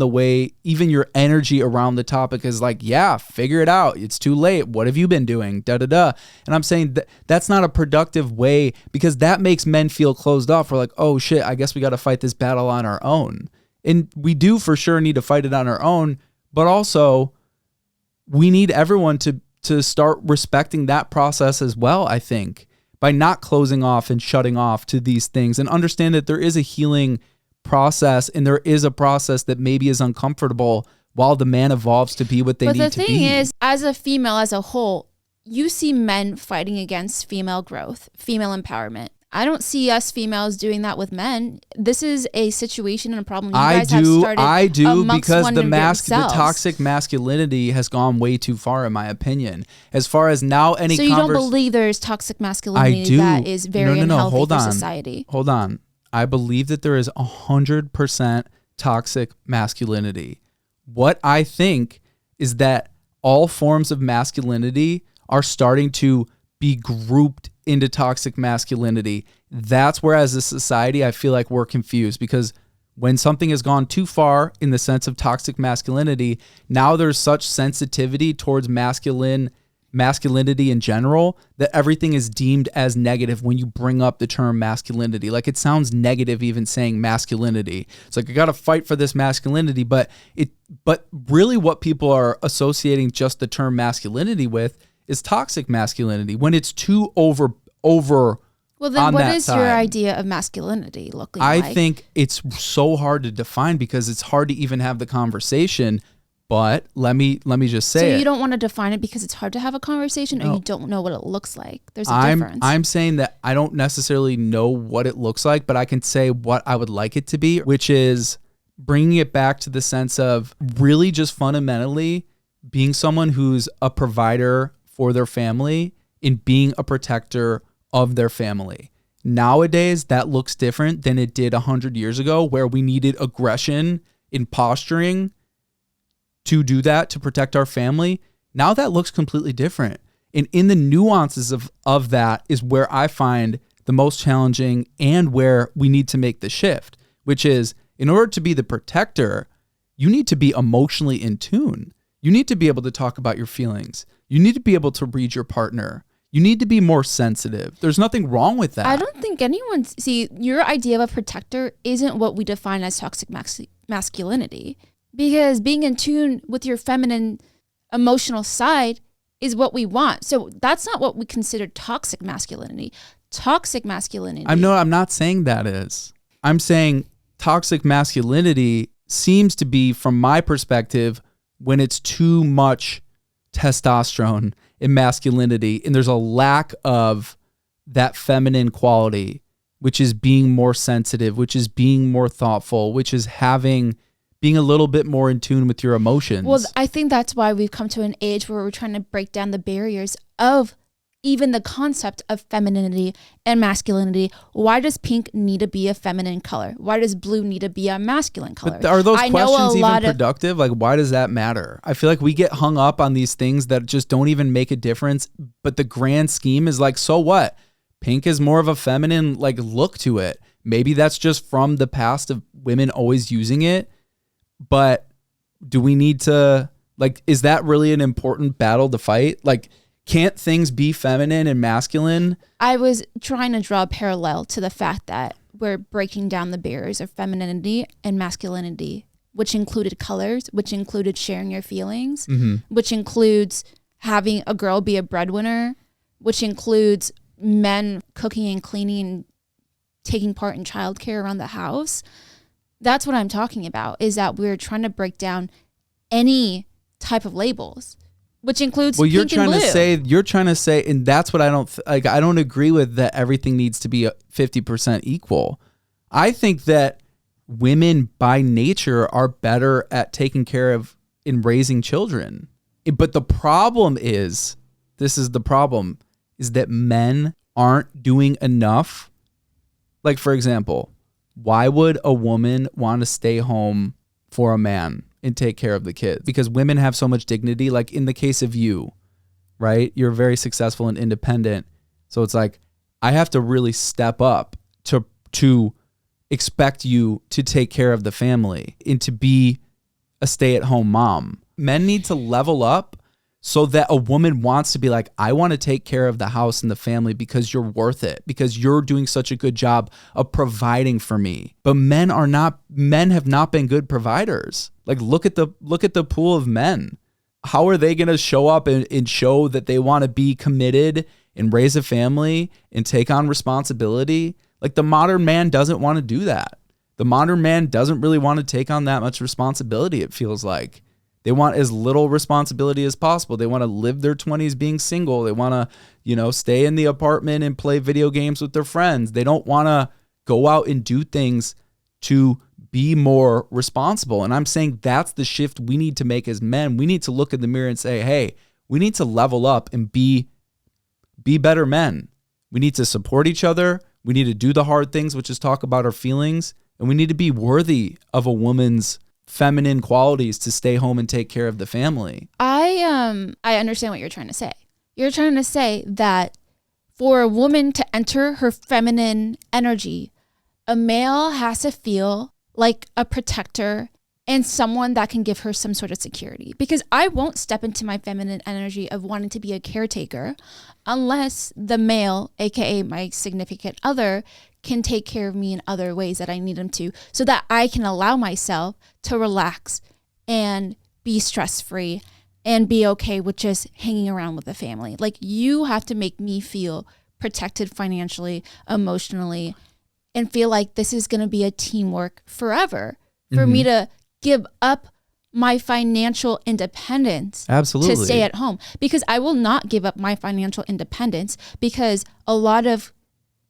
Speaker 2: your energy around the topic is like, yeah, figure it out. It's too late. What have you been doing? And I'm saying that's not a productive way, because that makes men feel closed off. We're like, oh shit, I guess we got to fight this battle on our own. And we do for sure need to fight it on our own, but also we need everyone to start respecting that process as well, I think, by not closing off and shutting off to these things, and understand that there is a healing process and there is a process that maybe is uncomfortable while the man evolves to be what they need to be.
Speaker 1: But the thing is, as a female as a whole, you see men fighting against female growth, female empowerment. I don't see us females doing that with men. This is a situation and a problem you guys have started.
Speaker 2: I do because
Speaker 1: the
Speaker 2: toxic masculinity has gone way too far, in my opinion. As far as now,
Speaker 1: so you don't believe there's toxic masculinity that is very unhealthy for society?
Speaker 2: Hold on. I believe that there is 100% toxic masculinity. What I think is that all forms of masculinity are starting to be grouped into toxic masculinity. That's where, as a society, I feel like we're confused, because when something has gone too far in the sense of toxic masculinity, now there's such sensitivity towards masculinity in general that everything is deemed as negative when you bring up the term masculinity. Like, it sounds negative even saying masculinity. It's like, I got to fight for this masculinity, but really what people are associating just the term masculinity with is toxic masculinity when it's too over. Well, then what is your idea of masculinity looking like? I think it's so hard to define because it's hard to even have the conversation. But let me just say
Speaker 1: So you don't want to define it because it's hard to have a conversation, or you don't know what it looks like? There's a difference.
Speaker 2: I'm saying that I don't necessarily know what it looks like, but I can say what I would like it to be, which is bringing it back to the sense of really just fundamentally being someone who's a provider for their family and being a protector of their family. Nowadays, that looks different than it did 100 years ago, where we needed aggression and posturing to do that, to protect our family. Now that looks completely different. And in the nuances of that is where I find the most challenging and where we need to make the shift, which is, in order to be the protector, you need to be emotionally in tune. You need to be able to talk about your feelings. You need to be able to read your partner. You need to be more sensitive. There's nothing wrong with that.
Speaker 1: I don't think your idea of a protector isn't what we define as toxic masculinity. Because being in tune with your feminine emotional side is what we want. So that's not what we consider toxic masculinity. Toxic masculinity.
Speaker 2: I'm not saying that is. I'm saying toxic masculinity seems to be, from my perspective, when it's too much testosterone and masculinity, and there's a lack of that feminine quality, which is being more sensitive, which is being more thoughtful, which is being a little bit more in tune with your emotions.
Speaker 1: Well, I think that's why we've come to an age where we're trying to break down the barriers of even the concept of femininity and masculinity. Why does pink need to be a feminine color? Why does blue need to be a masculine color?
Speaker 2: But are those questions even productive? Like, why does that matter? I feel like we get hung up on these things that just don't even make a difference. But the grand scheme is like, so what? Pink is more of a feminine look to it. Maybe that's just from the past of women always using it. But do we need to, is that really an important battle to fight? Can't things be feminine and masculine?
Speaker 1: I was trying to draw a parallel to the fact that we're breaking down the barriers of femininity and masculinity, which included colors, which included sharing your feelings, which includes having a girl be a breadwinner, which includes men cooking and cleaning and taking part in childcare around the house. That's what I'm talking about, is that we're trying to break down any type of labels, which includes pink and blue.
Speaker 2: You're trying to say, and that's what I don't I don't agree with, that everything needs to be 50% equal. I think that women by nature are better at taking care of and raising children. But the problem is, is that men aren't doing enough. Like, for example, why would a woman want to stay home for a man and take care of the kids? Because women have so much dignity. Like in the case of you, right? You're very successful and independent. So it's like, I have to really step up to expect you to take care of the family and to be a stay-at-home mom. Men need to level up so that a woman wants to be like, I want to take care of the house and the family because you're worth it, because you're doing such a good job of providing for me. But men have not been good providers. Like, look at the pool of men. How are they going to show up and show that they want to be committed and raise a family and take on responsibility? Like, the modern man doesn't want to do that. The modern man doesn't really want to take on that much responsibility, it feels like. They want as little responsibility as possible. They want to live their 20s being single. They want to, stay in the apartment and play video games with their friends. They don't want to go out and do things to be more responsible. And I'm saying that's the shift we need to make as men. We need to look in the mirror and say, hey, we need to level up and be better men. We need to support each other. We need to do the hard things, which is talk about our feelings. And we need to be worthy of a woman's feminine qualities to stay home and take care of the family.
Speaker 1: I understand what you're trying to say. You're trying to say that for a woman to enter her feminine energy, a male has to feel like a protector and someone that can give her some sort of security. Because I won't step into my feminine energy of wanting to be a caretaker unless the male, aka my significant other, can take care of me in other ways that I need him to, so that I can allow myself to relax and be stress-free and be okay with just hanging around with the family. Like, you have to make me feel protected financially, emotionally, and feel like this is going to be a teamwork forever for me to give up my financial independence
Speaker 2: Absolutely.
Speaker 1: to stay at home. Because I will not give up my financial independence, because a lot of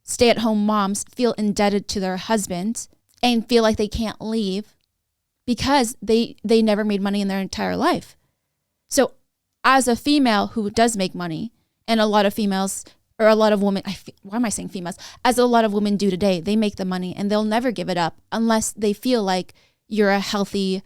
Speaker 1: stay-at-home moms feel indebted to their husbands and feel like they can't leave because they never made money in their entire life. So as a female who does make money, and a lot of females, or a lot of women, why am I saying females? As a lot of women do today, they make the money and they'll never give it up unless they feel like you're a healthy,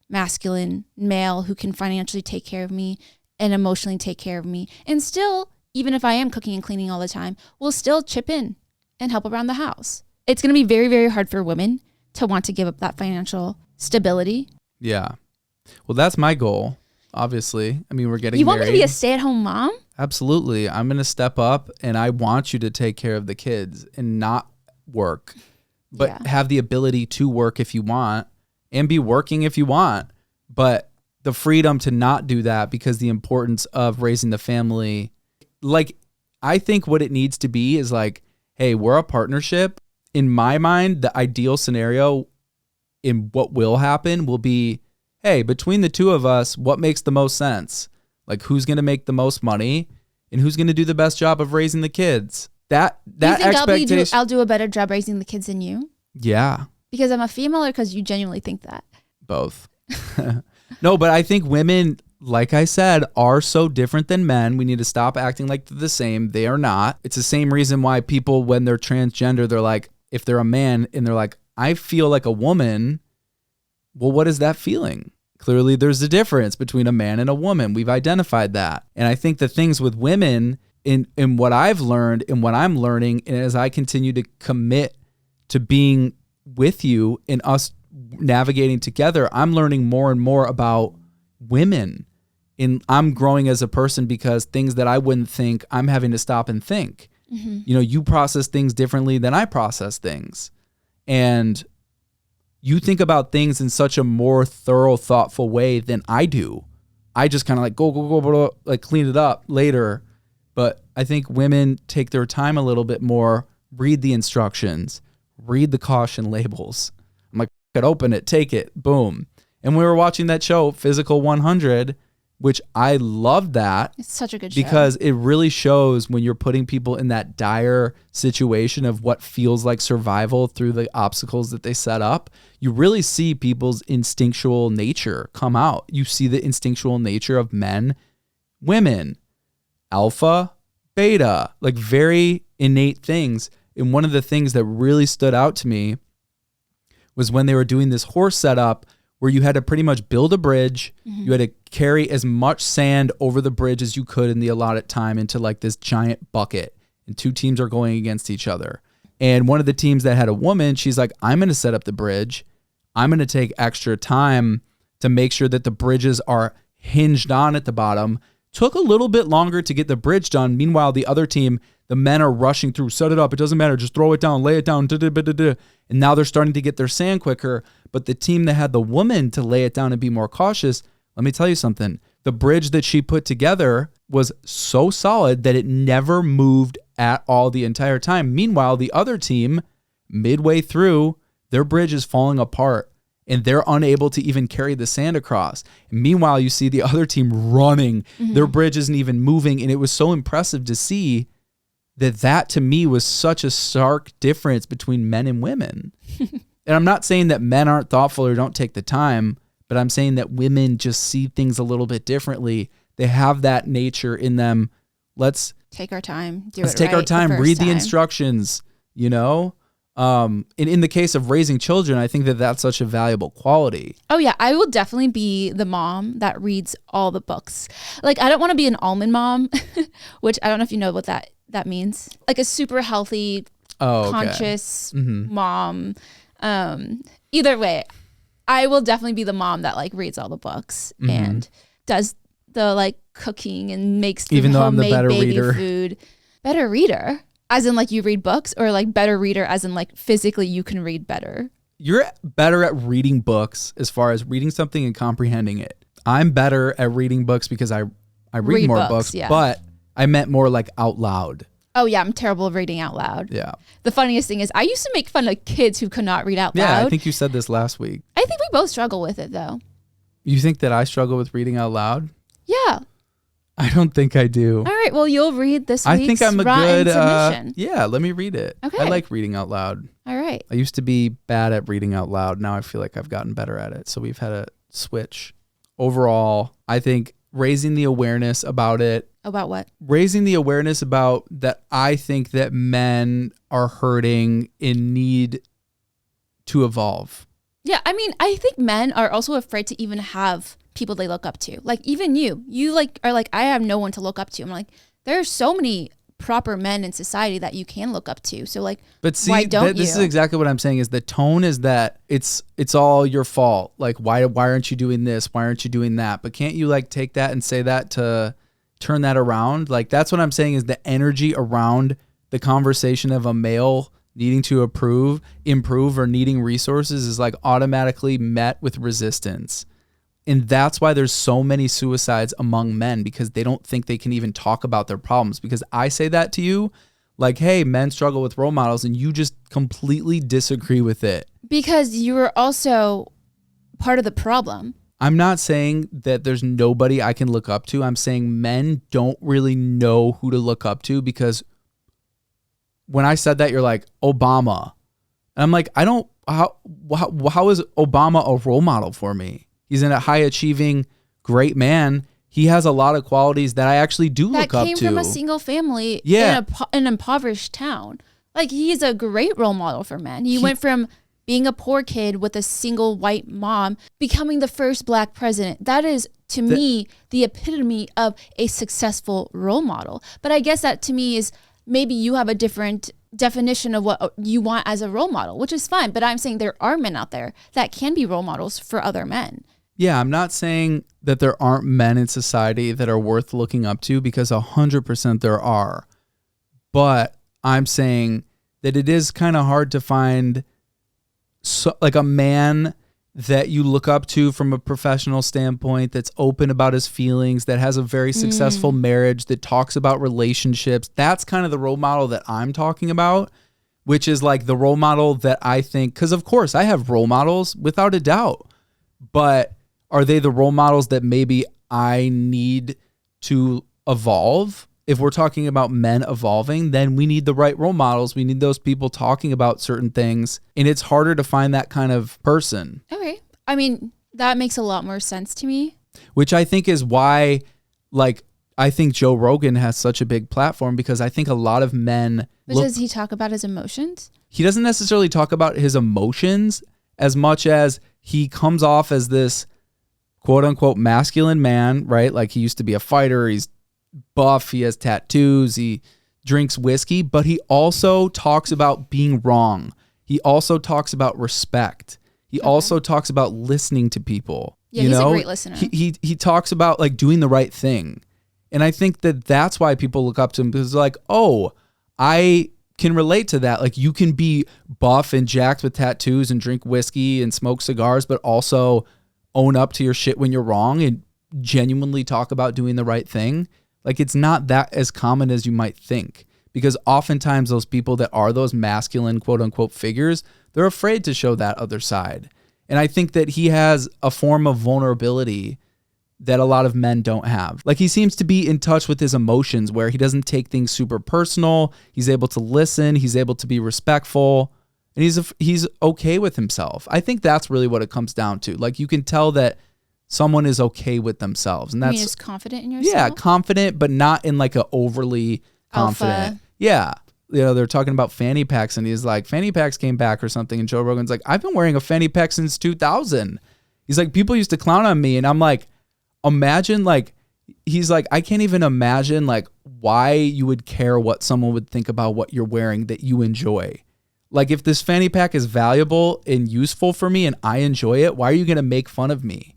Speaker 1: masculine male who can financially take care of me and emotionally take care of me. And still, even if I am cooking and cleaning all the time, we'll still chip in and help around the house. It's going to be very, very hard for women to want to give up that financial stability.
Speaker 2: Yeah. Well, that's my goal, obviously. I mean, we're getting married.
Speaker 1: You want me to be a stay-at-home mom?
Speaker 2: Absolutely. I'm going to step up, and I want you to take care of the kids and not work, but have the ability to work if you want and be working if you want. But the freedom to not do that, because the importance of raising the family, like, I think what it needs to be is like, hey, we're a partnership. In my mind, the ideal scenario in what will happen will be, hey, between the two of us, what makes the most sense? Like, who's going to make the most money and who's going to do the best job of raising the kids? That expectation.
Speaker 1: I'll do a better job raising the kids than you?
Speaker 2: Yeah.
Speaker 1: Because I'm a female, or because you genuinely think that?
Speaker 2: Both. No, but I think women, like I said, are so different than men. We need to stop acting like they're the same. They are not. It's the same reason why people, when they're transgender, they're like, if they're a man and they're like, I feel like a woman. Well, what is that feeling? Clearly, there's a difference between a man and a woman. We've identified that. And I think the things with women, in what I've learned and what I'm learning, and as I continue to commit to being with you and us navigating together, I'm learning more and more about women. And I'm growing as a person, because things that I wouldn't think, I'm having to stop and think. Mm-hmm. You process things differently than I process things. And you think about things in such a more thorough, thoughtful way than I do. I just kind of like go, like clean it up later. But I think women take their time a little bit more, read the instructions, read the caution labels. I'm like, open it, take it, boom. And we were watching that show, Physical 100, which I loved that.
Speaker 1: It's such a good show.
Speaker 2: Because it really shows when you're putting people in that dire situation of what feels like survival through the obstacles that they set up. You really see people's instinctual nature come out. You see the instinctual nature of men, women, alpha, beta, like very innate things. And one of the things that really stood out to me was when they were doing this horse setup where you had to pretty much build a bridge. Mm-hmm. You had to carry as much sand over the bridge as you could in the allotted time into like this giant bucket. And two teams are going against each other. And one of the teams that had a woman, she's like, I'm going to set up the bridge. I'm going to take extra time to make sure that the bridges are hinged on at the bottom. Took a little bit longer to get the bridge done. Meanwhile, the other team, the men are rushing through, set it up. It doesn't matter. Just throw it down, lay it down. And now they're starting to get their sand quicker. But the team that had the woman to lay it down and be more cautious, let me tell you something. The bridge that she put together was so solid that it never moved at all the entire time. Meanwhile, the other team, midway through, their bridge is falling apart. and they're unable to even carry the sand across. And meanwhile, you see the other team running. Their bridge isn't even moving. And it was so impressive to see that to me was such a stark difference between men and women. And I'm not saying that men aren't thoughtful or don't take the time, but I'm saying that women just see things a little bit differently. They have that nature in them. Let's
Speaker 1: take our time.
Speaker 2: Let's take our time, read the instructions, you know? In the case of raising children, I think that that's such a valuable quality.
Speaker 1: Oh yeah, I will definitely be the mom that reads all the books. Like, I don't want to be an almond mom, which I don't know if you know what that means. Like a super healthy, conscious mom. Either way, I will definitely be the mom that like reads all the books and does the like cooking and makes the
Speaker 2: even though I'm the
Speaker 1: homemade
Speaker 2: better
Speaker 1: baby
Speaker 2: reader.
Speaker 1: food. Better reader, as in like you read books, or like better reader as in like physically you can read better?
Speaker 2: You're better at reading books as far as reading something and comprehending it. I'm better at reading books because I read more books,
Speaker 1: yeah.
Speaker 2: But I meant more like out loud.
Speaker 1: Oh yeah, I'm terrible at reading out loud.
Speaker 2: Yeah.
Speaker 1: The funniest thing is I used to make fun of kids who could not read out loud.
Speaker 2: Yeah, I think you said this last week.
Speaker 1: I think we both struggle with it though.
Speaker 2: You think that I struggle with reading out loud?
Speaker 1: Yeah.
Speaker 2: I don't think I do.
Speaker 1: All right, well, you'll read this week's
Speaker 2: I think I'm a
Speaker 1: rotten
Speaker 2: good
Speaker 1: submission.
Speaker 2: yeah, let me read it.
Speaker 1: Okay.
Speaker 2: I like reading out loud.
Speaker 1: All right.
Speaker 2: I used to be bad at reading out loud. Now I feel like I've gotten better at it. So we've had a switch. Overall, I think raising the awareness about it.
Speaker 1: About what?
Speaker 2: Raising the awareness about that. I think that men are hurting and need to evolve.
Speaker 1: Yeah, I mean, I think men are also afraid to even have people they look up to. Like even you like are like, I have no one to look up to. I'm like, there are so many proper men in society that you can look up to. So like,
Speaker 2: but see,
Speaker 1: why don't
Speaker 2: this is exactly what I'm saying is the tone is that it's all your fault. Like, why aren't you doing this? Why aren't you doing that? But can't you like take that and say that to turn that around? Like, that's what I'm saying is the energy around the conversation of a male needing to improve or needing resources is like automatically met with resistance. And that's why there's so many suicides among men, because they don't think they can even talk about their problems. Because I say that to you, like, hey, men struggle with role models, and you just completely disagree with it.
Speaker 1: Because you were also part of the problem.
Speaker 2: I'm not saying that there's nobody I can look up to. I'm saying men don't really know who to look up to, because when I said that, you're like, Obama. And I'm like, how is Obama a role model for me? He's a high achieving, great man. He has a lot of qualities that I actually do look up to.
Speaker 1: That came from a single family
Speaker 2: Yeah.
Speaker 1: in an impoverished town. Like, he's a great role model for men. He went from being a poor kid with a single white mom, becoming the first black president. That is, to me, the epitome of a successful role model. But I guess that to me is maybe you have a different definition of what you want as a role model, which is fine. But I'm saying there are men out there that can be role models for other men.
Speaker 2: Yeah, I'm not saying that there aren't men in society that are worth looking up to, because 100% there are. But I'm saying that it is kind of hard to find like a man that you look up to from a professional standpoint, that's open about his feelings, that has a very successful marriage, that talks about relationships. That's kind of the role model that I'm talking about, which is like the role model that I think, because of course I have role models without a doubt, but are they the role models that maybe I need to evolve? If we're talking about men evolving, then we need the right role models. We need those people talking about certain things. And it's harder to find that kind of person.
Speaker 1: Okay. I mean, that makes a lot more sense to me.
Speaker 2: Which I think is why, like, I think Joe Rogan has such a big platform, because I think a lot of men...
Speaker 1: But does he talk about his emotions?
Speaker 2: He doesn't necessarily talk about his emotions as much as he comes off as this quote unquote masculine man, right? Like, he used to be a fighter. He's buff. He has tattoos. He drinks whiskey, but he also talks about being wrong. He also talks about respect. He also talks about listening to people.
Speaker 1: Yeah, he's a great listener.
Speaker 2: He talks about like doing the right thing. And I think that that's why people look up to him, because they're like, oh, I can relate to that. Like, you can be buff and jacked with tattoos and drink whiskey and smoke cigars, but also own up to your shit when you're wrong and genuinely talk about doing the right thing. Like, it's not that as common as you might think, because oftentimes those people that are those masculine quote unquote figures, they're afraid to show that other side. And I think that he has a form of vulnerability that a lot of men don't have. Like, he seems to be in touch with his emotions where he doesn't take things super personal. He's able to listen. He's able to be respectful. And he's okay with himself. I think that's really what it comes down to. Like, you can tell that someone is okay with themselves. And that's,
Speaker 1: you mean, just confident in yourself?
Speaker 2: Yeah, confident, but not in like a overly confident.
Speaker 1: Alpha.
Speaker 2: Yeah. You know, they're talking about fanny packs, and he's like, fanny packs came back or something. And Joe Rogan's like, I've been wearing a fanny pack since 2000. He's like, people used to clown on me. And I'm like, imagine, like, he's like, I can't even imagine like why you would care what someone would think about what you're wearing that you enjoy. Like, if this fanny pack is valuable and useful for me and I enjoy it, why are you going to make fun of me?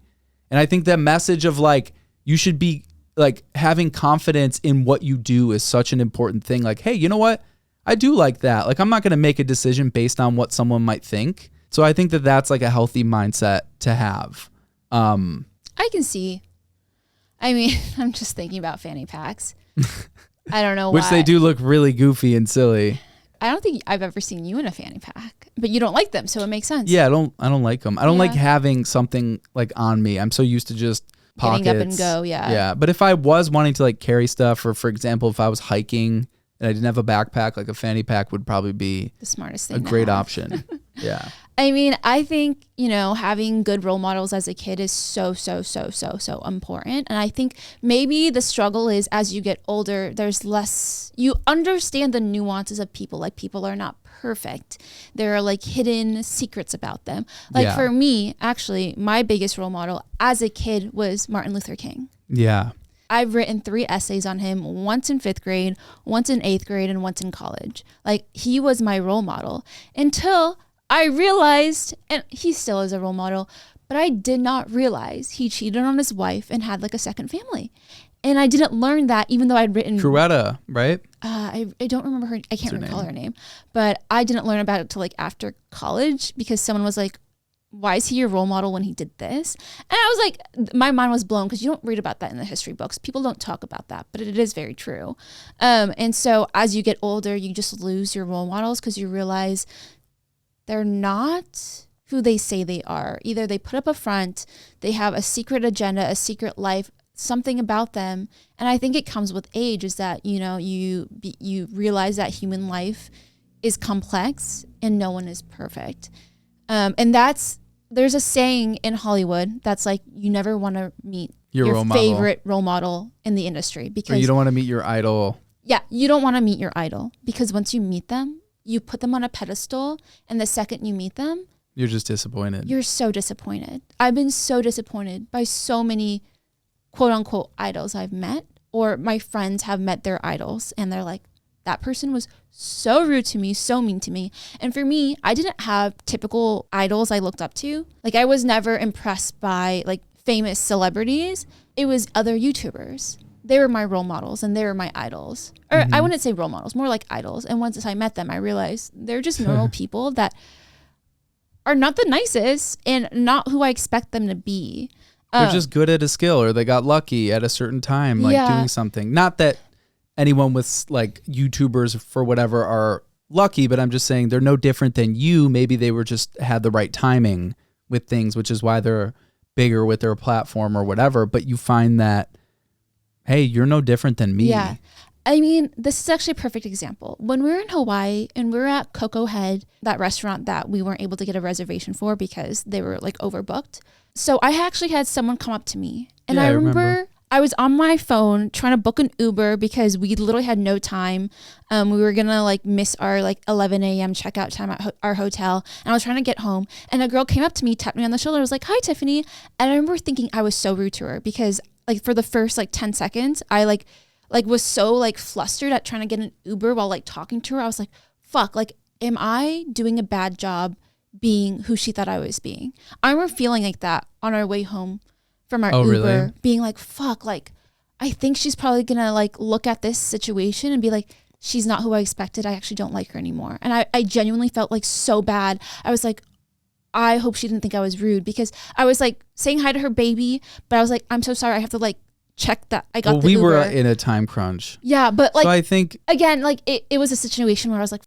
Speaker 2: And I think that message of like, you should be like having confidence in what you do is such an important thing. Like, hey, you know what? I do like that. Like, I'm not going to make a decision based on what someone might think. So I think that that's like a healthy mindset to have.
Speaker 1: I can see. I mean, I'm just thinking about fanny packs. I don't know why.
Speaker 2: Which they do look really goofy and silly.
Speaker 1: I don't think I've ever seen you in a fanny pack, but you don't like them, so it makes sense.
Speaker 2: Yeah, I don't like them. I don't like having something like on me. I'm so used to just pockets.
Speaker 1: Getting up and go, yeah.
Speaker 2: Yeah, but if I was wanting to like carry stuff, or for example, if I was hiking and I didn't have a backpack, like a fanny pack would probably be
Speaker 1: the smartest thing.
Speaker 2: A great option. Yeah.
Speaker 1: I mean, I think, you know, having good role models as a kid is so important. And I think maybe the struggle is as you get older, there's less, you understand the nuances of people. Like, people are not perfect. There are like hidden secrets about them. Like for me, actually, my biggest role model as a kid was Martin Luther King.
Speaker 2: Yeah.
Speaker 1: I've written 3 essays on him, once in 5th grade, once in 8th grade, and once in college. Like, he was my role model until I realized, and he still is a role model, but I did not realize he cheated on his wife and had like a second family. And I didn't learn that, even though I'd written...
Speaker 2: Coretta, right?
Speaker 1: I don't remember her. I can't recall her name. But I didn't learn about it till like after college, because someone was like, why is he your role model when he did this? And I was like, my mind was blown, because you don't read about that in the history books. People don't talk about that, but it is very true. And so as you get older, you just lose your role models, because you realize they're not who they say they are. Either they put up a front, they have a secret agenda, a secret life, something about them. And I think it comes with age, is that, you know, you realize that human life is complex and no one is perfect. And there's a saying in Hollywood that's like, you never want to meet your favorite role model in the industry, because
Speaker 2: or you don't want to meet your idol.
Speaker 1: Yeah, you don't want to meet your idol, because once you meet them, you put them on a pedestal, and the second you meet them,
Speaker 2: you're just disappointed.
Speaker 1: You're so disappointed. I've been so disappointed by so many quote unquote idols I've met, or my friends have met their idols, and they're like, that person was so rude to me, so mean to me. And for me, I didn't have typical idols I looked up to. Like, I was never impressed by like famous celebrities. It was other YouTubers. They were my role models and they were my idols. Or I wouldn't say role models, more like idols. And once I met them, I realized they're just normal people that are not the nicest and not who I expect them to be.
Speaker 2: They're just good at a skill, or they got lucky at a certain time, like doing something. Not that anyone with like YouTubers for whatever are lucky, but I'm just saying they're no different than you. Maybe they were just had the right timing with things, which is why they're bigger with their platform or whatever. But you find that, hey, you're no different than me.
Speaker 1: Yeah. I mean, this is actually a perfect example. When we were in Hawaii and we were at Coco Head, that restaurant that we weren't able to get a reservation for because they were like overbooked. So I actually had someone come up to me, and I remember I was on my phone trying to book an Uber because we literally had no time. We were going to like miss our like 11 a.m. checkout time at our hotel. And I was trying to get home, and a girl came up to me, tapped me on the shoulder, was like, "Hi, Tiffany." And I remember thinking I was so rude to her, because like for the first like 10 seconds, I like was so like flustered at trying to get an Uber while like talking to her. I was like, fuck, like, am I doing a bad job being who she thought I was being? I remember feeling like that on our way home from our Uber, really? Being like, fuck, like, I think she's probably gonna like look at this situation and be like, she's not who I expected. I actually don't like her anymore. And I genuinely felt like so bad. I was like, I hope she didn't think I was rude, because I was like saying hi to her baby, but I was like, I'm so sorry. I have to like check that I got the Uber.
Speaker 2: We were in a time crunch.
Speaker 1: Yeah, but like,
Speaker 2: so I think
Speaker 1: again, like it was a situation where I was like,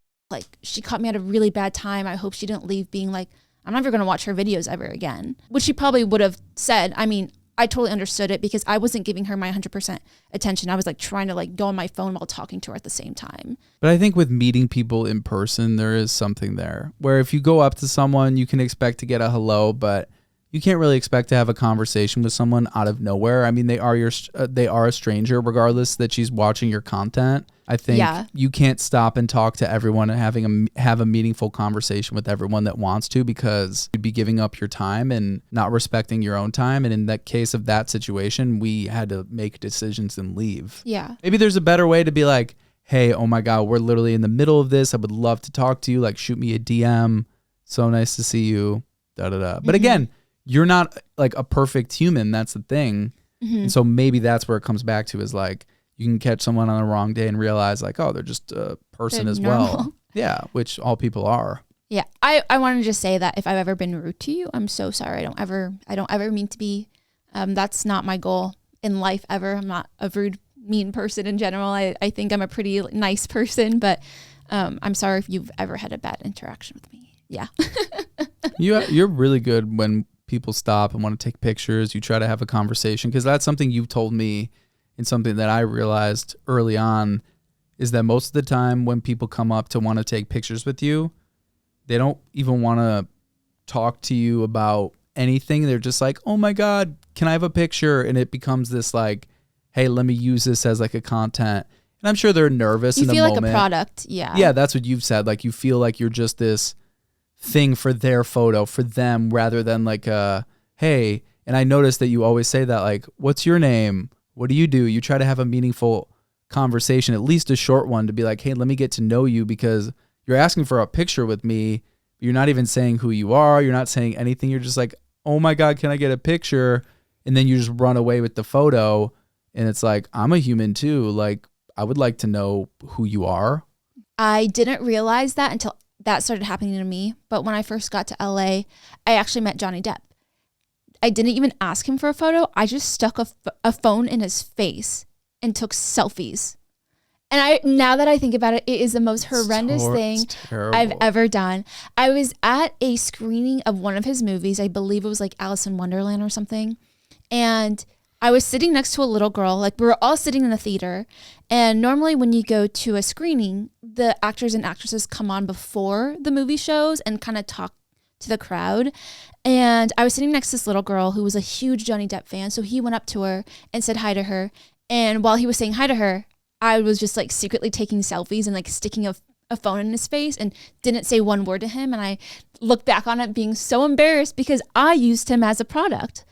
Speaker 1: she caught me at a really bad time. I hope she didn't leave being like, I'm never going to watch her videos ever again, which she probably would have said. I mean, I totally understood it because I wasn't giving her my 100% attention. I was like trying to like go on my phone while talking to her at the same time.
Speaker 2: But I think with meeting people in person, there is something there where if you go up to someone, you can expect to get a hello, but you can't really expect to have a conversation with someone out of nowhere. I mean, they are a stranger, regardless that she's watching your content. I think you can't stop and talk to everyone and have a meaningful conversation with everyone that wants to, because you'd be giving up your time and not respecting your own time. And in that case of that situation, we had to make decisions and leave.
Speaker 1: Yeah.
Speaker 2: Maybe there's a better way to be like, hey, oh my God, we're literally in the middle of this. I would love to talk to you. Like, shoot me a DM. So nice to see you. Da da da. But again, you're not like a perfect human. That's the thing. And so maybe that's where it comes back to, is like, you can catch someone on the wrong day and realize like, oh, they're just a person as well. Yeah, which all people are.
Speaker 1: Yeah, I want to just say that if I've ever been rude to you, I'm so sorry. I don't ever mean to be. That's not my goal in life ever. I'm not a rude, mean person in general. I think I'm a pretty nice person, but I'm sorry if you've ever had a bad interaction with me. Yeah.
Speaker 2: You're really good when people stop and want to take pictures. You try to have a conversation, because that's something you've told me. And something that I realized early on is that most of the time when people come up to want to take pictures with you, they don't even want to talk to you about anything. They're just like, oh my God, can I have a picture? And it becomes this like, hey, let me use this as like a content. And I'm sure they're nervous in the moment. You feel like
Speaker 1: a product. Yeah.
Speaker 2: Yeah, that's what you've said. Like, you feel like you're just this thing for their photo, for them, rather than like, hey, and I noticed that you always say that, like, what's your name? What do? You try to have a meaningful conversation, at least a short one, to be like, hey, let me get to know you, because you're asking for a picture with me. But you're not even saying who you are. You're not saying anything. You're just like, oh my God, can I get a picture? And then you just run away with the photo. And it's like, I'm a human too. Like, I would like to know who you are.
Speaker 1: I didn't realize that until that started happening to me. But when I first got to LA, I actually met Johnny Depp. I didn't even ask him for a photo. I just stuck a phone in his face and took selfies. And now that I think about it, it is the most horrendous thing I've ever done. I was at a screening of one of his movies. I believe it was like Alice in Wonderland or something. And I was sitting next to a little girl. Like, we were all sitting in the theater. And normally when you go to a screening, the actors and actresses come on before the movie shows and kind of talk to the crowd. And I was sitting next to this little girl who was a huge Johnny Depp fan. So he went up to her and said hi to her. And while he was saying hi to her, I was just like secretly taking selfies and like sticking a phone in his face and didn't say one word to him. And I look back on it being so embarrassed because I used him as a product,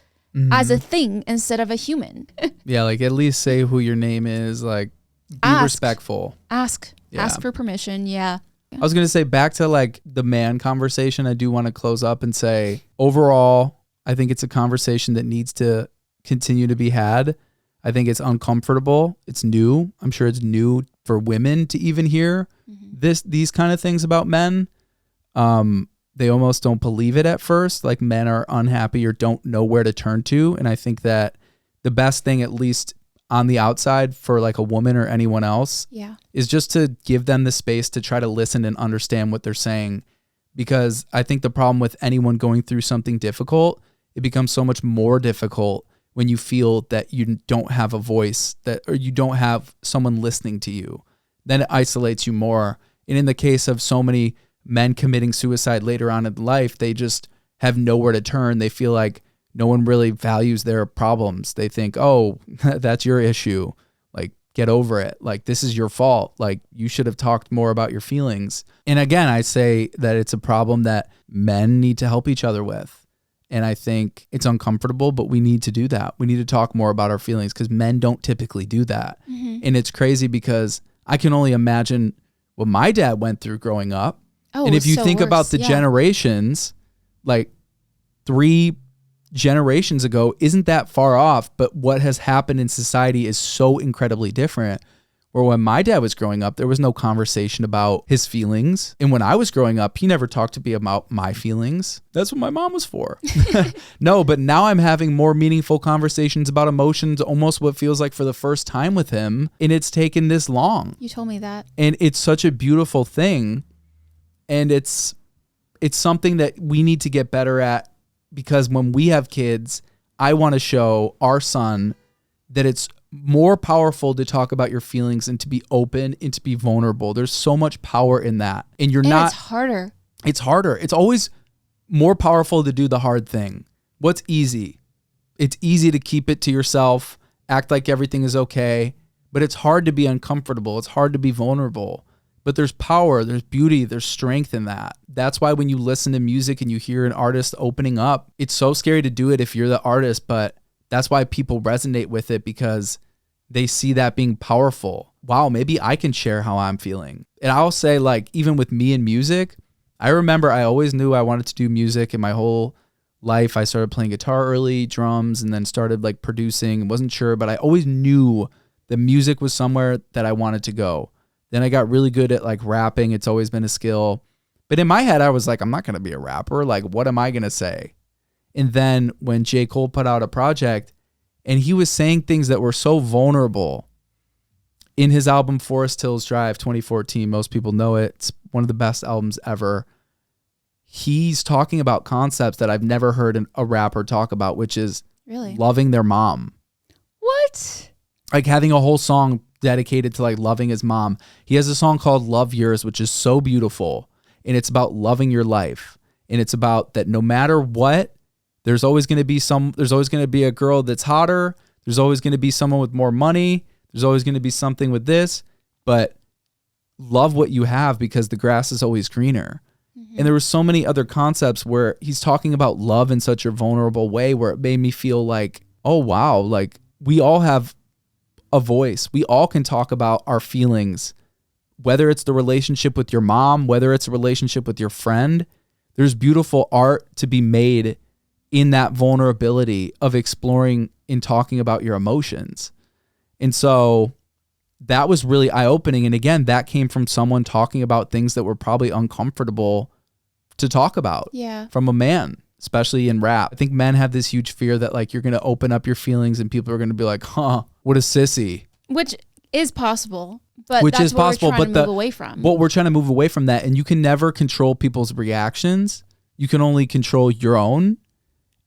Speaker 1: as a thing instead of a human.
Speaker 2: Yeah, like, at least say who your name is. Like, be respectful.
Speaker 1: Ask for permission. Yeah.
Speaker 2: I was going to say, back to like the man conversation, I do want to close up and say, overall, I think it's a conversation that needs to continue to be had. I think it's uncomfortable. It's new. I'm sure it's new for women to even hear these kind of things about men. They almost don't believe it at first. Like, men are unhappy or don't know where to turn to. And I think that the best thing, at least on the outside, for like a woman or anyone else, is just to give them the space to try to listen and understand what they're saying. Because I think the problem with anyone going through something difficult, it becomes so much more difficult when you feel that you don't have a voice, or you don't have someone listening to you. Then it isolates you more. And in the case of so many men committing suicide later on in life, they just have nowhere to turn. They feel like no one really values their problems. They think, oh, that's your issue. Like, get over it. Like, this is your fault. Like, you should have talked more about your feelings. And again, I say that it's a problem that men need to help each other with. And I think it's uncomfortable, but we need to do that. We need to talk more about our feelings, because men don't typically do that. And it's crazy because I can only imagine what my dad went through growing up. Oh, and if you think about the generations, like 3 generations ago isn't that far off, but what has happened in society is so incredibly different. Where when my dad was growing up, there was no conversation about his feelings. And when I was growing up, he never talked to me about my feelings. That's what my mom was for. No, but now I'm having more meaningful conversations about emotions, almost what feels like for the first time with him. And it's taken this long.
Speaker 1: You told me that.
Speaker 2: And it's such a beautiful thing. And it's it's something that we need to get better at, because when we have kids, I want to show our son that it's more powerful to talk about your feelings and to be open and to be vulnerable. There's so much power in that. And
Speaker 1: it's harder.
Speaker 2: It's harder. It's always more powerful to do the hard thing. What's easy? It's easy to keep it to yourself, act like everything is okay, but it's hard to be uncomfortable. It's hard to be vulnerable. But there's power, there's beauty, there's strength in that. That's why when you listen to music and you hear an artist opening up, it's so scary to do it if you're the artist, but that's why people resonate with it, because they see that being powerful. Wow, maybe I can share how I'm feeling. And I'll say, like, even with me and music, I remember I always knew I wanted to do music in my whole life. I started playing guitar early, drums, and then started like producing. Wasn't sure, but I always knew the music was somewhere that I wanted to go. Then I got really good at like rapping. It's always been a skill. But in my head, I was like, I'm not going to be a rapper. Like, what am I going to say? And then when J. Cole put out a project and he was saying things that were so vulnerable in his album Forest Hills Drive 2014, most people know it. It's one of the best albums ever. He's talking about concepts that I've never heard a rapper talk about, which is
Speaker 1: really
Speaker 2: loving their mom.
Speaker 1: What?
Speaker 2: Like having a whole song dedicated to like loving his mom. He has a song called Love Yours, which is so beautiful. And it's about loving your life. And it's about that no matter what, there's always going to be a girl that's hotter. There's always going to be someone with more money. There's always going to be something with this, but love what you have because the grass is always greener. Mm-hmm. And there were so many other concepts where he's talking about love in such a vulnerable way where it made me feel like, oh, wow, like we all have a voice. We all can talk about our feelings, whether it's the relationship with your mom, whether it's a relationship with your friend. There's beautiful art to be made in that vulnerability of exploring and talking about your emotions. And so that was really eye-opening. And again, that came from someone talking about things that were probably uncomfortable to talk about from a man, especially in rap. I think men have this huge fear that like you're going to open up your feelings and people are going to be like, huh, what a sissy.
Speaker 1: Which is possible, but that's what we're trying to move away from.
Speaker 2: Well, we're trying to move away from that. And you can never control people's reactions. You can only control your own.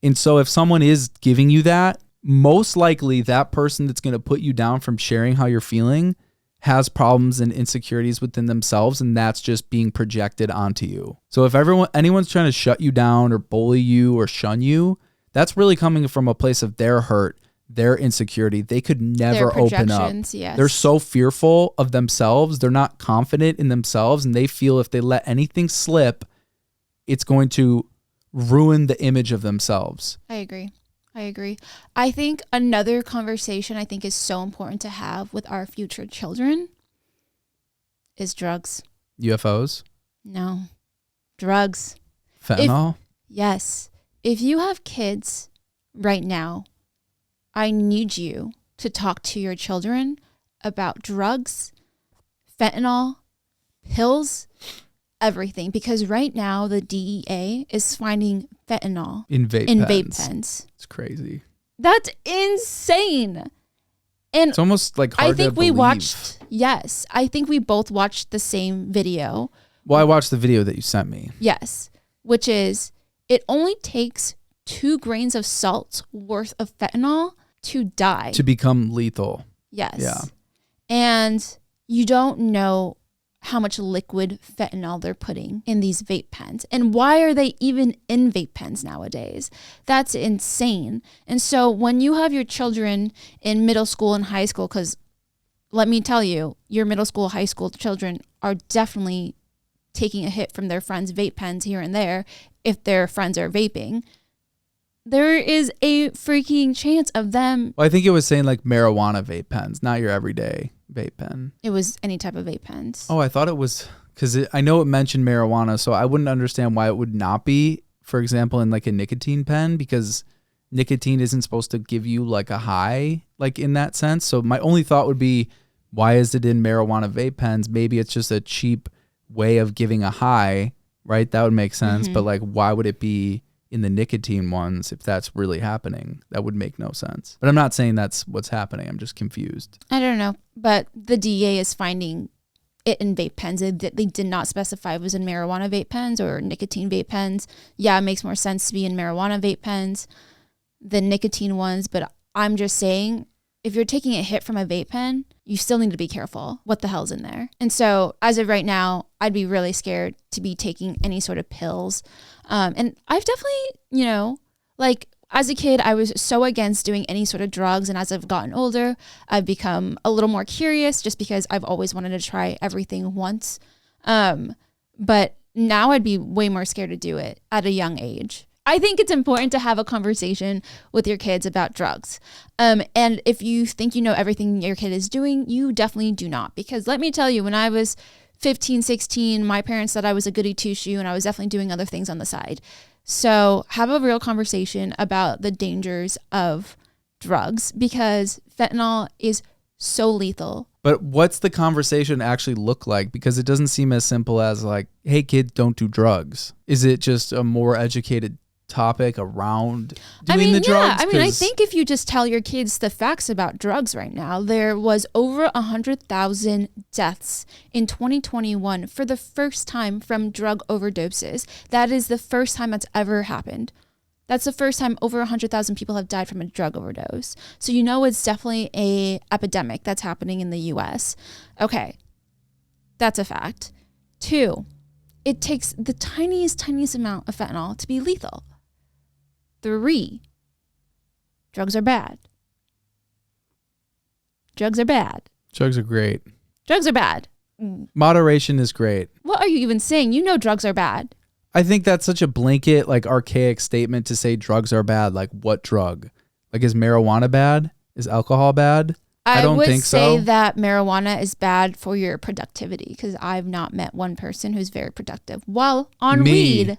Speaker 2: And so if someone is giving you that, most likely that person that's going to put you down from sharing how you're feeling has problems and insecurities within themselves, and that's just being projected onto you. So if anyone's trying to shut you down or bully you or shun you, that's really coming from a place of their hurt, their insecurity. They could never open up.
Speaker 1: Yes.
Speaker 2: They're so fearful of themselves. They're not confident in themselves, and they feel if they let anything slip, it's going to ruin the image of themselves.
Speaker 1: I agree. I think another conversation I think is so important to have with our future children is drugs.
Speaker 2: UFOs?
Speaker 1: No. Drugs.
Speaker 2: Fentanyl?
Speaker 1: Yes. If you have kids right now, I need you to talk to your children about drugs, fentanyl, pills, everything, because right now the DEA is finding fentanyl
Speaker 2: in vape pens. It's crazy.
Speaker 1: That's insane. And
Speaker 2: it's almost like hard to believe.
Speaker 1: I think we both watched the same video.
Speaker 2: Well, I watched the video that you sent me.
Speaker 1: Yes, which is it only takes 2 grains of salt worth of fentanyl to die.
Speaker 2: To become lethal.
Speaker 1: Yes.
Speaker 2: Yeah.
Speaker 1: And you don't know how much liquid fentanyl they're putting in these vape pens. And why are they even in vape pens nowadays? That's insane. And so when you have your children in middle school and high school, because let me tell you, your middle school, high school children are definitely taking a hit from their friends' vape pens here and there if their friends are vaping. There is a freaking chance of them.
Speaker 2: Well, I think it was saying like marijuana vape pens, not your everyday vape pen.
Speaker 1: It was any type of vape pens.
Speaker 2: Oh, I thought it was because I know it mentioned marijuana, so I wouldn't understand why it would not be, for example, in like a nicotine pen, because nicotine isn't supposed to give you like a high, like in that sense. So my only thought would be, why is it in marijuana vape pens? Maybe it's just a cheap way of giving a high, right? That would make sense. Mm-hmm. But like, why would it be in the nicotine ones if that's really happening? That would make no sense. But I'm not saying that's what's happening. I'm just confused.
Speaker 1: I don't know. But the DEA is finding it in vape pens. They did not specify it was in marijuana vape pens or nicotine vape pens. Yeah, it makes more sense to be in marijuana vape pens than nicotine ones. But I'm just saying, if you're taking a hit from a vape pen, you still need to be careful what the hell's in there. And so as of right now, I'd be really scared to be taking any sort of pills. And I've definitely, like as a kid, I was so against doing any sort of drugs. And as I've gotten older, I've become a little more curious just because I've always wanted to try everything once. But now I'd be way more scared to do it at a young age. I think it's important to have a conversation with your kids about drugs. And if you think you know everything your kid is doing, you definitely do not. Because let me tell you, when I was 15, 16, my parents said I was a goody two-shoe and I was definitely doing other things on the side. So have a real conversation about the dangers of drugs because fentanyl is so lethal.
Speaker 2: But what's the conversation actually look like? Because it doesn't seem as simple as like, hey, kid, don't do drugs. Is it just a more educated topic around doing the drugs?
Speaker 1: I think if you just tell your kids the facts about drugs right now, there was over 100,000 deaths in 2021 for the first time from drug overdoses. That is the first time that's ever happened. That's the first time over 100,000 people have died from a drug overdose. So it's definitely a epidemic that's happening in the US. Okay, that's a fact. 2, it takes the tiniest amount of fentanyl to be lethal. 3, drugs are bad. Drugs are bad.
Speaker 2: Drugs are great.
Speaker 1: Drugs are bad.
Speaker 2: Moderation is great.
Speaker 1: What are you even saying? Drugs are bad.
Speaker 2: I think that's such a blanket, like archaic statement to say drugs are bad. Like what drug? Like is marijuana bad? Is alcohol bad? I don't think so.
Speaker 1: I would say that marijuana is bad for your productivity because I've not met one person who's very productive while on weed.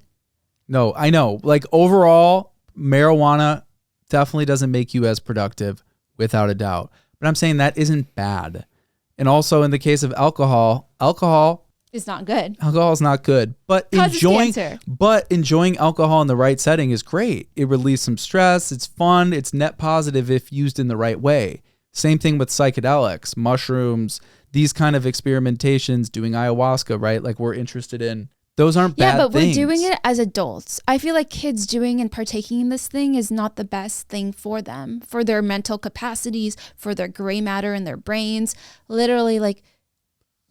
Speaker 2: No, I know. Like overall, marijuana definitely doesn't make you as productive without a doubt. But I'm saying that isn't bad. And also in the case of alcohol
Speaker 1: is not good.
Speaker 2: Alcohol is not good. But enjoying alcohol in the right setting is great. It relieves some stress. It's fun. It's net positive if used in the right way. Same thing with psychedelics, mushrooms, these kind of experimentations, doing ayahuasca, right? Like we're interested in. Those aren't bad things. Yeah, but
Speaker 1: we're doing it as adults. I feel like kids doing and partaking in this thing is not the best thing for them, for their mental capacities, for their gray matter in their brains. Literally, like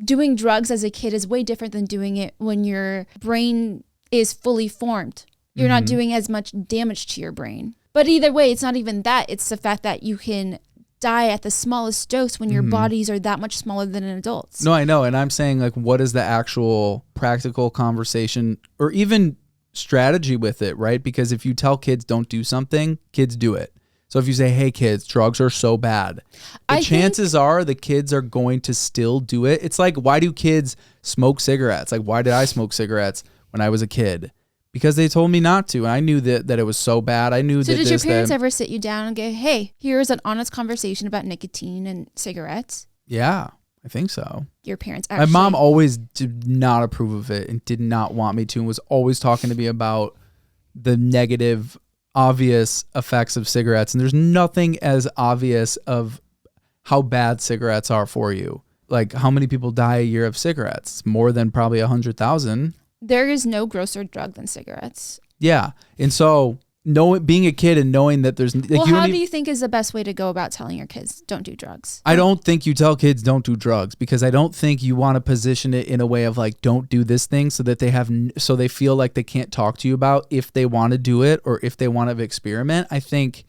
Speaker 1: doing drugs as a kid is way different than doing it when your brain is fully formed. You're not doing as much damage to your brain. But either way, it's not even that. It's the fact that you can die at the smallest dose when your bodies are that much smaller than an adult's.
Speaker 2: No, I know. And I'm saying like, what is the actual practical conversation or even strategy with it, right? Because if you tell kids don't do something, kids do it. So if you say, hey kids, drugs are so bad, the chances are the kids are going to still do it. It's like, why do kids smoke cigarettes? Like, why did I smoke cigarettes when I was a kid? Because they told me not to. And I knew that it was so bad. I knew that.
Speaker 1: So did your parents ever sit you down and go, hey, here's an honest conversation about nicotine and cigarettes?
Speaker 2: Yeah, I think so.
Speaker 1: Your parents actually.
Speaker 2: My mom always did not approve of it and did not want me to and was always talking to me about the negative, obvious effects of cigarettes. And there's nothing as obvious of how bad cigarettes are for you. Like how many people die a year of cigarettes? More than probably 100,000.
Speaker 1: There is no grosser drug than cigarettes.
Speaker 2: Yeah. And so being a kid and knowing that there's... Like,
Speaker 1: how do you think is the best way to go about telling your kids don't do drugs?
Speaker 2: I don't think you tell kids don't do drugs because I don't think you want to position it in a way of like, don't do this thing so that they feel like they can't talk to you about if they want to do it or if they want to experiment. I think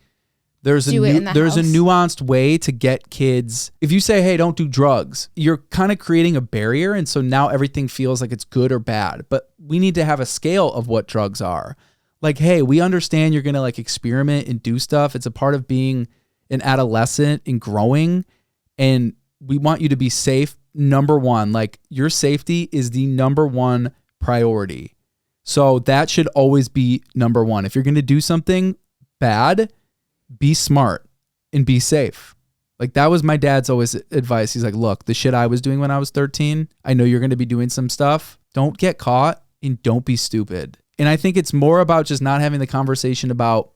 Speaker 2: there's a nuanced way to get kids. If you say, hey, don't do drugs, you're kind of creating a barrier. And so now everything feels like it's good or bad. But we need to have a scale of what drugs are. Like, hey, we understand you're going to like experiment and do stuff. It's a part of being an adolescent and growing. And we want you to be safe. Number one, like your safety is the number one priority. So that should always be number one. If you're going to do something bad, be smart and be safe. Like that was my dad's always advice. He's like, look, the shit I was doing when I was 13, I know you're going to be doing some stuff. Don't get caught and don't be stupid. And I think it's more about just not having the conversation about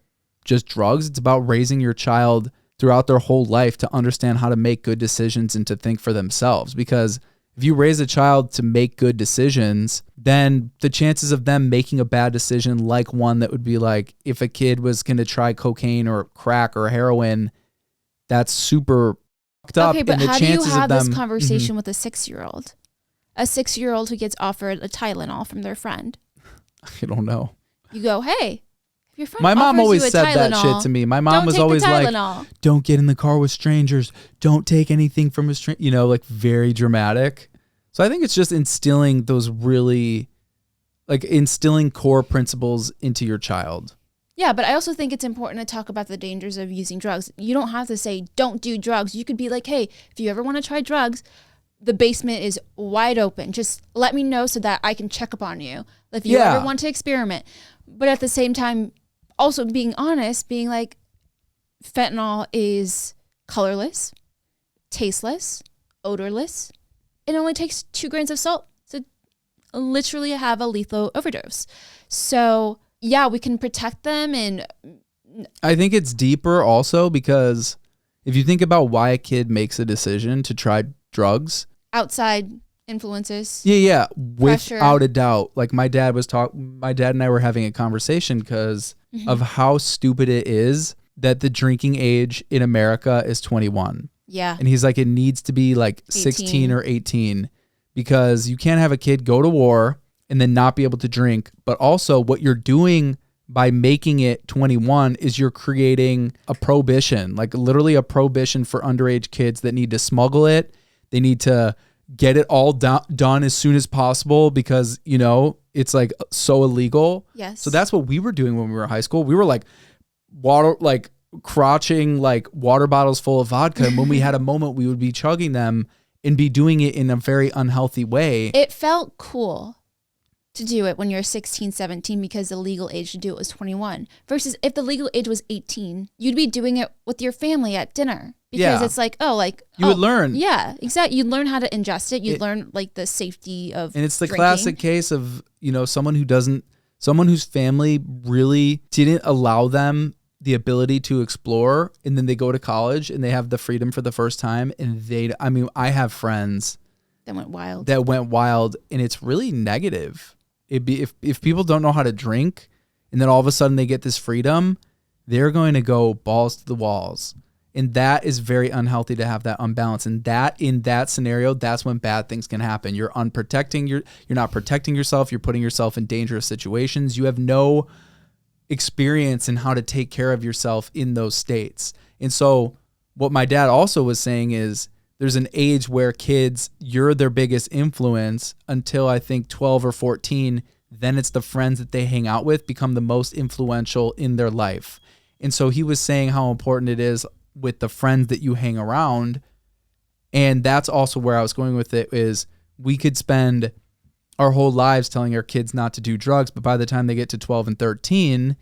Speaker 2: just drugs. It's about raising your child throughout their whole life to understand how to make good decisions and to think for themselves. Because If you raise a child to make good decisions, then the chances of them making a bad decision, like one that would be like if a kid was going to try cocaine or crack or heroin, that's super fucked up.
Speaker 1: Okay, but
Speaker 2: and the
Speaker 1: how do you
Speaker 2: chances
Speaker 1: have
Speaker 2: of them,
Speaker 1: this conversation with a 6-year-old? A 6-year-old who gets offered a Tylenol from their friend.
Speaker 2: I don't know.
Speaker 1: You go, hey, if your friend
Speaker 2: My mom
Speaker 1: offers
Speaker 2: always
Speaker 1: you a
Speaker 2: said
Speaker 1: Tylenol,
Speaker 2: that shit to me. My mom
Speaker 1: don't
Speaker 2: was
Speaker 1: take the
Speaker 2: always like,
Speaker 1: Tylenol.
Speaker 2: don't get in the car with strangers. Don't take anything from a stranger, like very dramatic. So I think it's just instilling those really, like instilling core principles into your child.
Speaker 1: Yeah, but I also think it's important to talk about the dangers of using drugs. You don't have to say, don't do drugs. You could be like, hey, if you ever want to try drugs, the basement is wide open. Just let me know so that I can check up on you. If you ever want to experiment. But at the same time, also being honest, being like, fentanyl is colorless, tasteless, odorless. It only takes 2 grains of salt to literally have a lethal overdose. So yeah, we can protect them. And
Speaker 2: I think it's deeper also because if you think about why a kid makes a decision to try drugs,
Speaker 1: outside influences.
Speaker 2: Yeah.
Speaker 1: Pressure.
Speaker 2: Without a doubt. Like my dad and I were having a conversation because of how stupid it is that the drinking age in America is 21.
Speaker 1: Yeah.
Speaker 2: And he's like, it needs to be like 16 or 18 because you can't have a kid go to war and then not be able to drink. But also what you're doing by making it 21 is you're creating a prohibition, like literally a prohibition for underage kids that need to smuggle it. They need to get it all done as soon as possible because, it's like so illegal.
Speaker 1: Yes.
Speaker 2: So that's what we were doing when we were in high school. We were like crotching like water bottles full of vodka. And when we had a moment, we would be chugging them and be doing it in a very unhealthy way.
Speaker 1: It felt cool to do it when you're 16, 17 because the legal age to do it was 21 versus if the legal age was 18, you'd be doing it with your family at dinner because it's like, you
Speaker 2: would learn.
Speaker 1: Yeah, exactly. You'd learn how to ingest it. You'd learn like the safety of
Speaker 2: And it's the
Speaker 1: drinking.
Speaker 2: classic case of, someone whose family really didn't allow them the ability to explore. And then they go to college and they have the freedom for the first time. And I have friends
Speaker 1: that went
Speaker 2: wild and it's really negative. It'd be if people don't know how to drink and then all of a sudden they get this freedom, they're going to go balls to the walls. And that is very unhealthy to have that unbalance. And that in that scenario, that's when bad things can happen. You're not protecting yourself. You're putting yourself in dangerous situations. You have no experience in how to take care of yourself in those states. And so what my dad also was saying is there's an age where kids, you're their biggest influence until I think 12 or 14. Then it's the friends that they hang out with become the most influential in their life. And so he was saying how important it is with the friends that you hang around. And that's also where I was going with it is we could spend our whole lives telling our kids not to do drugs, but by the time they get to 12 and 13,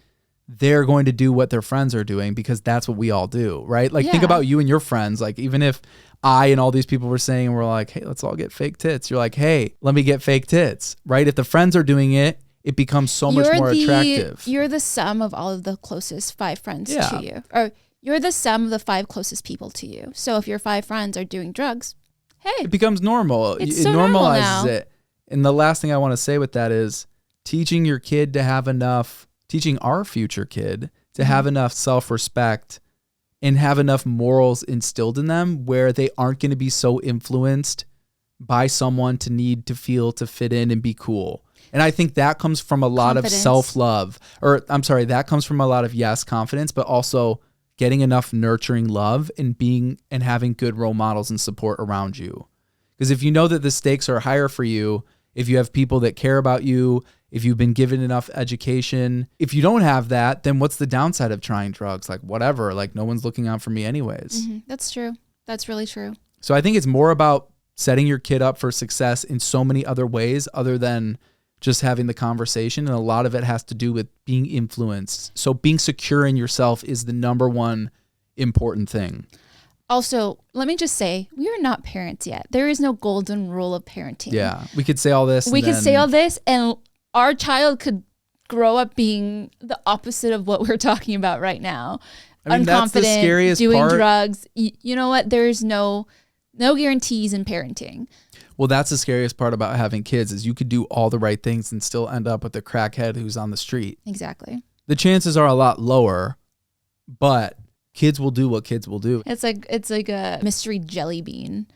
Speaker 2: they're going to do what their friends are doing because that's what we all do, right? Like think about you and your friends. Like even if I and all these people were saying, and we're like, hey, let's all get fake tits. You're like, hey, let me get fake tits, right? If the friends are doing it, it becomes so much more attractive.
Speaker 1: You're the sum of all of the closest 5 friends to you. Or you're the sum of the 5 closest people to you. So if your 5 friends are doing drugs, hey.
Speaker 2: It becomes normal. It normalizes it. And the last thing I want to say with that is teaching your kid to have enough, teaching our future kid to have enough self-respect and have enough morals instilled in them where they aren't going to be so influenced by someone to need to feel to fit in and be cool. And I think that comes from a lot of self-love, that comes from a lot of, confidence, but also getting enough nurturing love and having good role models and support around you. Because if you know that the stakes are higher for you, if you have people that care about you, if you've been given enough education, if you don't have that, then what's the downside of trying drugs? Like whatever, like no one's looking out for me anyways.
Speaker 1: Mm-hmm. That's true. That's really true.
Speaker 2: So I think it's more about setting your kid up for success in so many other ways other than just having the conversation. And a lot of it has to do with being influenced. So being secure in yourself is the number one important thing.
Speaker 1: Also, let me just say, we are not parents yet. There is no golden rule of parenting.
Speaker 2: Yeah, we could say all this.
Speaker 1: And our child could grow up being the opposite of what we're talking about right now.
Speaker 2: I mean,
Speaker 1: Unconfident,
Speaker 2: that's the scariest
Speaker 1: doing
Speaker 2: part.
Speaker 1: drugs. You know what? There's no No guarantees in parenting.
Speaker 2: Well, that's the scariest part about having kids is you could do all the right things and still end up with a crackhead who's on the street.
Speaker 1: Exactly.
Speaker 2: The chances are a lot lower, but kids will do what kids will do.
Speaker 1: It's like a mystery jelly bean.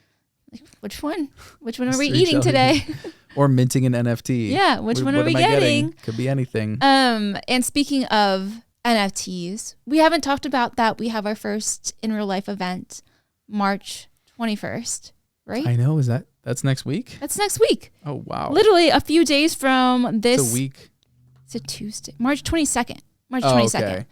Speaker 1: Like, which one are we
Speaker 2: Mystery
Speaker 1: eating
Speaker 2: jelly
Speaker 1: today?
Speaker 2: Or minting an NFT.
Speaker 1: Yeah, which one are
Speaker 2: What
Speaker 1: we
Speaker 2: am I
Speaker 1: getting?
Speaker 2: Could be anything.
Speaker 1: And speaking of NFTs, we haven't talked about that. We have our first in real life event, March 21st, right?
Speaker 2: I know. That's next week?
Speaker 1: That's next week.
Speaker 2: Oh, wow.
Speaker 1: Literally a few days from this.
Speaker 2: It's a week.
Speaker 1: It's a Tuesday. March 22nd. March
Speaker 2: Oh,
Speaker 1: 22nd.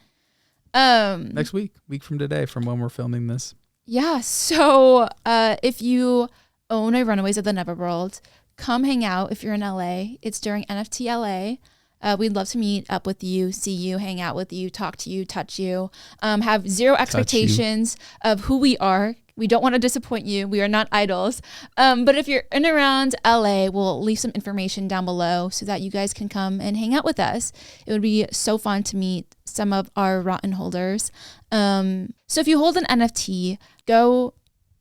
Speaker 2: okay. Next week from today, from when we're filming this.
Speaker 1: Yeah. So if you own a Runaways of the Neverworld, come hang out if you're in LA. It's during NFT LA. We'd love to meet up with you, see you, hang out with you, talk to you, touch you, have zero expectations of who we are. We don't want to disappoint you. We are not idols. But if you're in around LA, we'll leave some information down below so that you guys can come and hang out with us. It would be so fun to meet some of our ROTN holders. So if you hold an NFT, go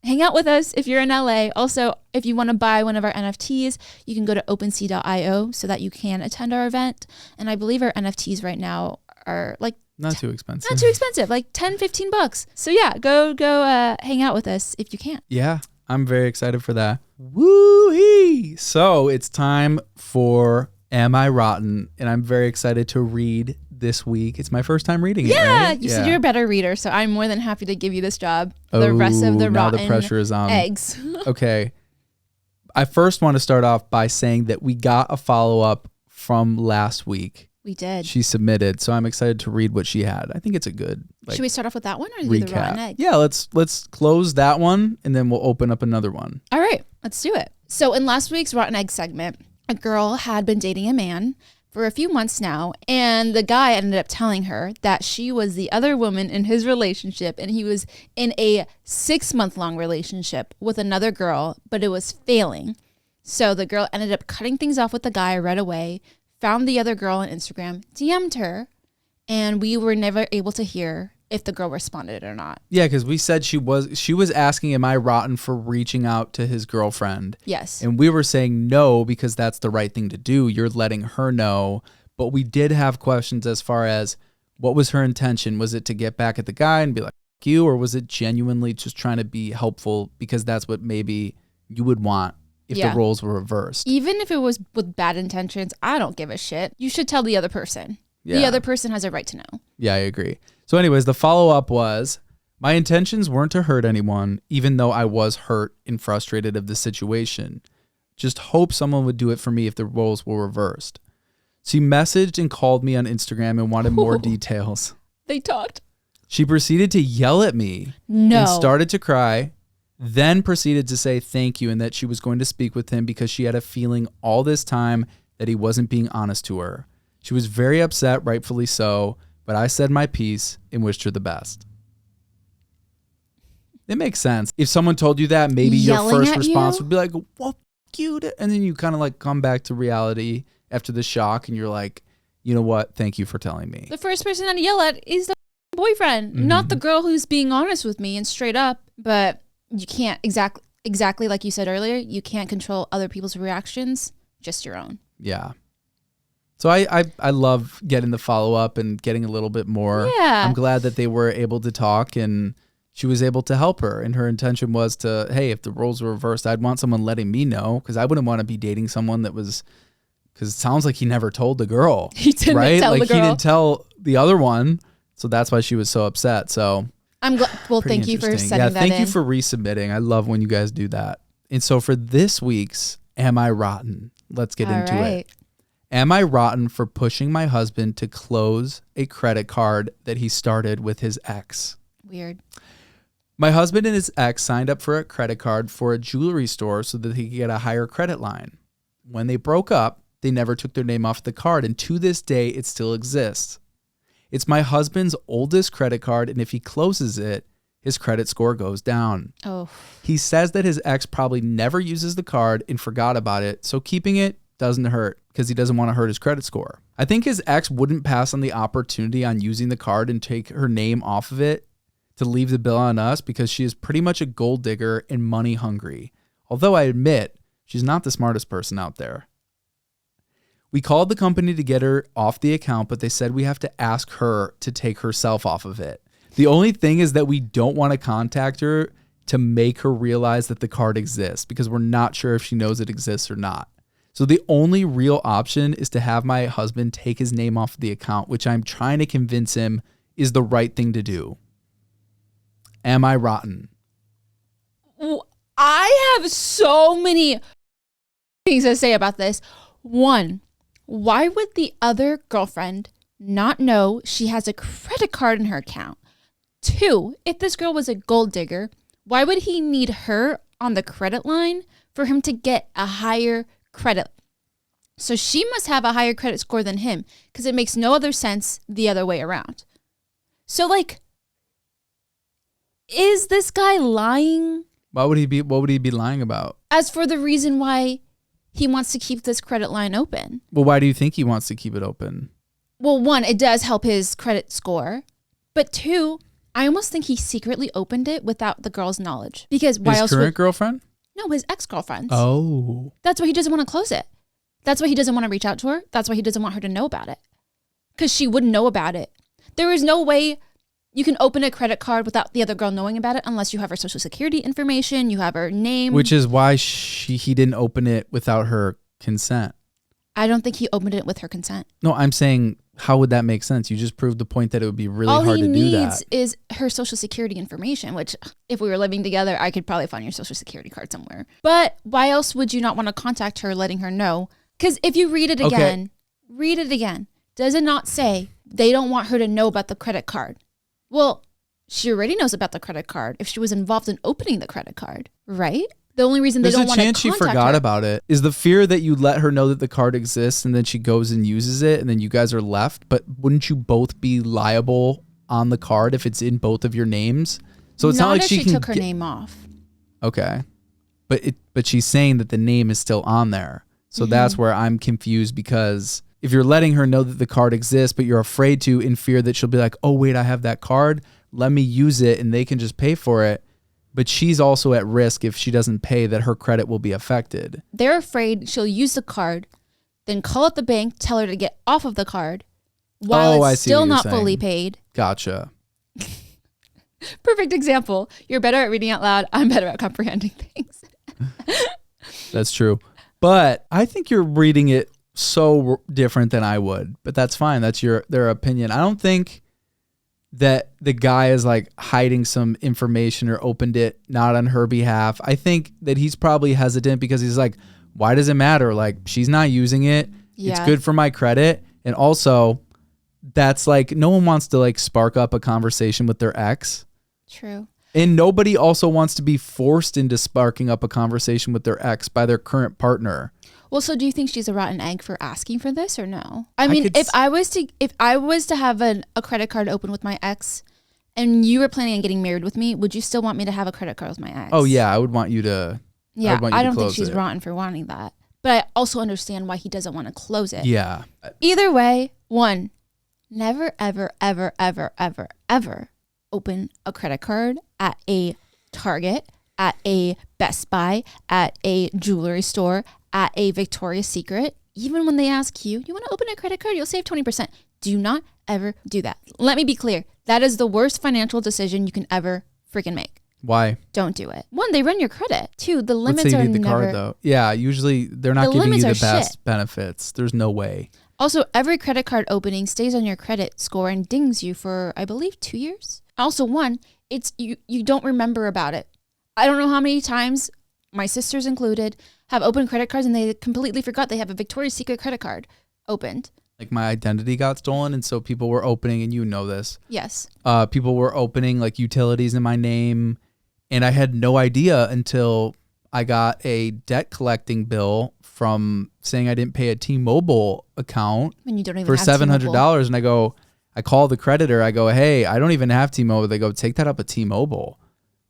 Speaker 1: hang out with us if you're in LA. Also, if you want to buy one of our NFTs, you can go to OpenSea.io so that you can attend our event. And I believe our NFTs right now are like
Speaker 2: Not too expensive.
Speaker 1: not too expensive, like $10-15. So yeah, go hang out with us if you can.
Speaker 2: Yeah, I'm very excited for that. Woo-hee! So it's time for Am I Rotten? And I'm very excited to read this week. It's my first time reading it, right?
Speaker 1: You said you're a better reader, so I'm more than happy to give you this job for the rest of the
Speaker 2: now
Speaker 1: rotten
Speaker 2: the pressure is on.
Speaker 1: eggs.
Speaker 2: Okay. I first want to start off by saying that we got a follow-up from last week.
Speaker 1: We did.
Speaker 2: She submitted, so I'm excited to read what she had. I think it's a good
Speaker 1: Should we start off with that one or do the rotten
Speaker 2: recap.
Speaker 1: egg?
Speaker 2: Yeah, let's close that one and then we'll open up another one.
Speaker 1: All right, let's do it. So in last week's rotten egg segment, a girl had been dating a man for a few months now, and the guy ended up telling her that she was the other woman in his relationship, and he was in a 6-month-long relationship with another girl, but it was failing. So the girl ended up cutting things off with the guy right away, found the other girl on Instagram, DM'd her, and we were never able to hear if the girl responded or not.
Speaker 2: Yeah, because we said she was asking, am I rotten for reaching out to his girlfriend?
Speaker 1: Yes.
Speaker 2: And we were saying no, because that's the right thing to do. You're letting her know. But we did have questions as far as what was her intention? Was it to get back at the guy and be like, F you? Or was it genuinely just trying to be helpful because that's what maybe you would want if the roles were reversed?
Speaker 1: Even if it was with bad intentions, I don't give a shit. You should tell the other person.
Speaker 2: Yeah.
Speaker 1: The other person has a right to know.
Speaker 2: Yeah, I agree. So anyways, the follow-up was, my intentions weren't to hurt anyone, even though I was hurt and frustrated of the situation. Just hope someone would do it for me if the roles were reversed. She messaged and called me on Instagram and wanted more details.
Speaker 1: They talked.
Speaker 2: She proceeded to yell at me and started to cry, then proceeded to say thank you and that she was going to speak with him because she had a feeling all this time that he wasn't being honest to her. She was very upset, rightfully so, but I said my piece and wished her the best. It makes sense. If someone told you that, maybe your first response would be like, well, f you. And then you kind of like come back to reality after the shock and you're like, you know what? Thank you for telling me.
Speaker 1: The first person to yell at is the boyfriend, not the girl who's being honest with me and straight up. But you can't exactly like you said earlier, you can't control other people's reactions, just your own.
Speaker 2: Yeah. So I love getting the follow-up and getting a little bit more.
Speaker 1: Yeah.
Speaker 2: I'm glad that they were able to talk and she was able to help her. And her intention was to, hey, if the roles were reversed, I'd want someone letting me know because I wouldn't want to be dating someone that was, because it sounds like he never told the girl.
Speaker 1: He didn't tell the girl.
Speaker 2: He didn't tell the other one. So that's why she was so upset. So
Speaker 1: I'm glad. Well, thank you for sending that in.
Speaker 2: Thank you for resubmitting. I love when you guys do that. And so for this week's Am I Rotten? Let's get into it. Am I rotten for pushing my husband to close a credit card that he started with his ex?
Speaker 1: Weird.
Speaker 2: My husband and his ex signed up for a credit card for a jewelry store so that he could get a higher credit line. When they broke up, they never took their name off the card, and to this day, it still exists. It's my husband's oldest credit card, and if he closes it, his credit score goes down.
Speaker 1: Oh.
Speaker 2: He says that his ex probably never uses the card and forgot about it, so keeping it doesn't hurt because he doesn't want to hurt his credit score. I think his ex wouldn't pass on the opportunity on using the card and take her name off of it to leave the bill on us because she is pretty much a gold digger and money hungry. Although I admit she's not the smartest person out there. We called the company to get her off the account, but they said we have to ask her to take herself off of it. The only thing is that we don't want to contact her to make her realize that the card exists because we're not sure if she knows it exists or not. So the only real option is to have my husband take his name off the account, which I'm trying to convince him is the right thing to do. Am I rotten?
Speaker 1: I have so many things to say about this. One, why would the other girlfriend not know she has a credit card in her account? Two, if this girl was a gold digger, why would he need her on the credit line for him to get a higher credit? So she must have a higher credit score than him because it makes no other sense the other way around. So like, is this guy lying?
Speaker 2: What would he be lying about?
Speaker 1: As for the reason why he wants to keep this credit line open.
Speaker 2: Well, why do you think he wants to keep it open?
Speaker 1: Well, one, it does help his credit score. But two, I almost think he secretly opened it without the girl's knowledge. Because why else
Speaker 2: his current girlfriend?
Speaker 1: No, his ex-girlfriend's.
Speaker 2: Oh.
Speaker 1: That's why he doesn't want to close it. That's why he doesn't want to reach out to her. That's why he doesn't want her to know about it. Because she wouldn't know about it. There is no way you can open a credit card without the other girl knowing about it unless you have her social security information, you have her name.
Speaker 2: Which is why he didn't open it without her consent.
Speaker 1: I don't think he opened it with her consent.
Speaker 2: No, I'm saying, how would that make sense? You just proved the point that it would be really hard to do that. All he needs
Speaker 1: is her social security information, which if we were living together, I could probably find your social security card somewhere. But why else would you not want to contact her, letting her know? Because if you read it again, does it not say they don't want her to know about the credit card? Well, she already knows about the credit card if she was involved in opening the credit card, right? The only reason they don't want to contact her.
Speaker 2: There's a chance she forgot about it. Is the fear that you let her know that the card exists and then she goes and uses it and then you guys are left? But wouldn't you both be liable on the card if it's in both of your names? So it's not like she
Speaker 1: took her name off.
Speaker 2: Okay. But she's saying that the name is still on there. So that's where I'm confused, because if you're letting her know that the card exists, but you're afraid to, in fear that she'll be like, oh, wait, I have that card. Let me use it and they can just pay for it. But she's also at risk if she doesn't pay, that her credit will be affected.
Speaker 1: They're afraid she'll use the card, then call up the bank, tell her to get off of the card while it's still not fully paid.
Speaker 2: Gotcha.
Speaker 1: Perfect example. You're better at reading out loud. I'm better at comprehending things.
Speaker 2: That's true. But I think you're reading it so different than I would. But that's fine. That's their opinion. I don't think that the guy is like hiding some information or opened it not on her behalf. I think that he's probably hesitant because he's like, why does it matter? Like, she's not using it. Yeah. It's good for my credit. And also, that's like, no one wants to like spark up a conversation with their ex.
Speaker 1: True.
Speaker 2: And nobody also wants to be forced into sparking up a conversation with their ex by their current partner.
Speaker 1: Well, so do you think she's a rotten egg for asking for this or no? I mean, if I was to have a credit card open with my ex and you were planning on getting married with me, would you still want me to have a credit card with my ex?
Speaker 2: Oh yeah, I would want you to.
Speaker 1: Yeah, I don't think she's rotten for wanting that. But I also understand why he doesn't want to close it.
Speaker 2: Yeah.
Speaker 1: Either way, one, never, ever, ever, ever, ever, ever open a credit card at a Target, at a Best Buy, at a jewelry store, at a Victoria's Secret. Even when they ask you want to open a credit card, you'll save 20%. Do not ever do that. Let me be clear. That is the worst financial decision you can ever freaking make.
Speaker 2: Why?
Speaker 1: Don't do it. One, they run your credit. Two, the limits
Speaker 2: Let's say
Speaker 1: are
Speaker 2: you need the
Speaker 1: never.
Speaker 2: card, though. Yeah, usually they're not giving you the best benefits. There's no way.
Speaker 1: Also, every credit card opening stays on your credit score and dings you for, I believe, 2 years. Also, one, it's you don't remember about it. I don't know how many times, my sisters included, have opened credit cards and they completely forgot they have a Victoria's Secret credit card opened.
Speaker 2: Like my identity got stolen, and so people were opening, and you know this.
Speaker 1: Yes.
Speaker 2: People were opening like utilities in my name, and I had no idea until I got a debt collecting bill from saying I didn't pay a T-Mobile account
Speaker 1: when you don't even
Speaker 2: for
Speaker 1: have
Speaker 2: $700, and I call the creditor. I go, hey, I don't even have T-Mobile. They go, take that up at T-Mobile.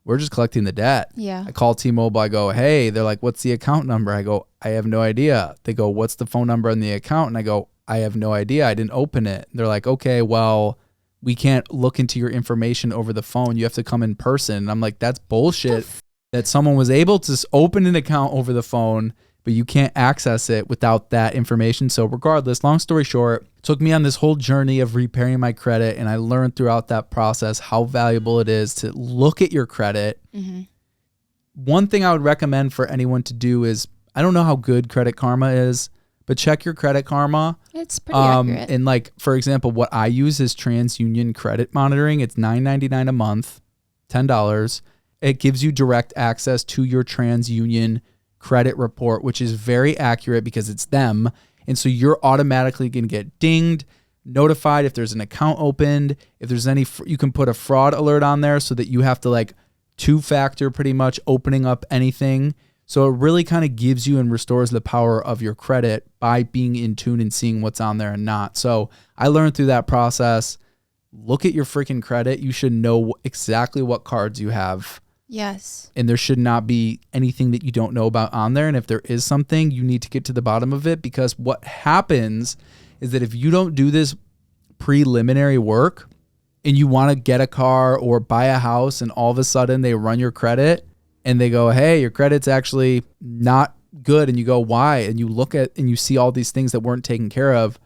Speaker 2: We're just collecting the debt.
Speaker 1: Yeah.
Speaker 2: I call T-Mobile. I go, hey, they're like, what's the account number? I go, I have no idea. They go, what's the phone number on the account? And I go, I have no idea. I didn't open it. They're like, okay, well, we can't look into your information over the phone. You have to come in person. And I'm like, that's bullshit that someone was able to open an account over the phone, but you can't access it without that information. So regardless, long story short, it took me on this whole journey of repairing my credit. And I learned throughout that process how valuable it is to look at your credit. Mm-hmm. One thing I would recommend for anyone to do is, I don't know how good Credit Karma is, but check your Credit Karma.
Speaker 1: It's pretty accurate.
Speaker 2: And like, for example, what I use is TransUnion credit monitoring. It's $9.99 a month, $10. It gives you direct access to your TransUnion credit report, which is very accurate because it's them. And so you're automatically going to get dinged, notified if there's an account opened, if there's any, you can put a fraud alert on there so that you have to like two-factor pretty much opening up anything. So it really kind of gives you and restores the power of your credit by being in tune and seeing what's on there and not. So I learned through that process, look at your freaking credit. You should know exactly what cards you have.
Speaker 1: Yes.
Speaker 2: And there should not be anything that you don't know about on there. And if there is something, you need to get to the bottom of it, because what happens is that if you don't do this preliminary work and you want to get a car or buy a house and all of a sudden they run your credit and they go, hey, your credit's actually not good. And you go, why? And you look at and you see all these things that weren't taken care of.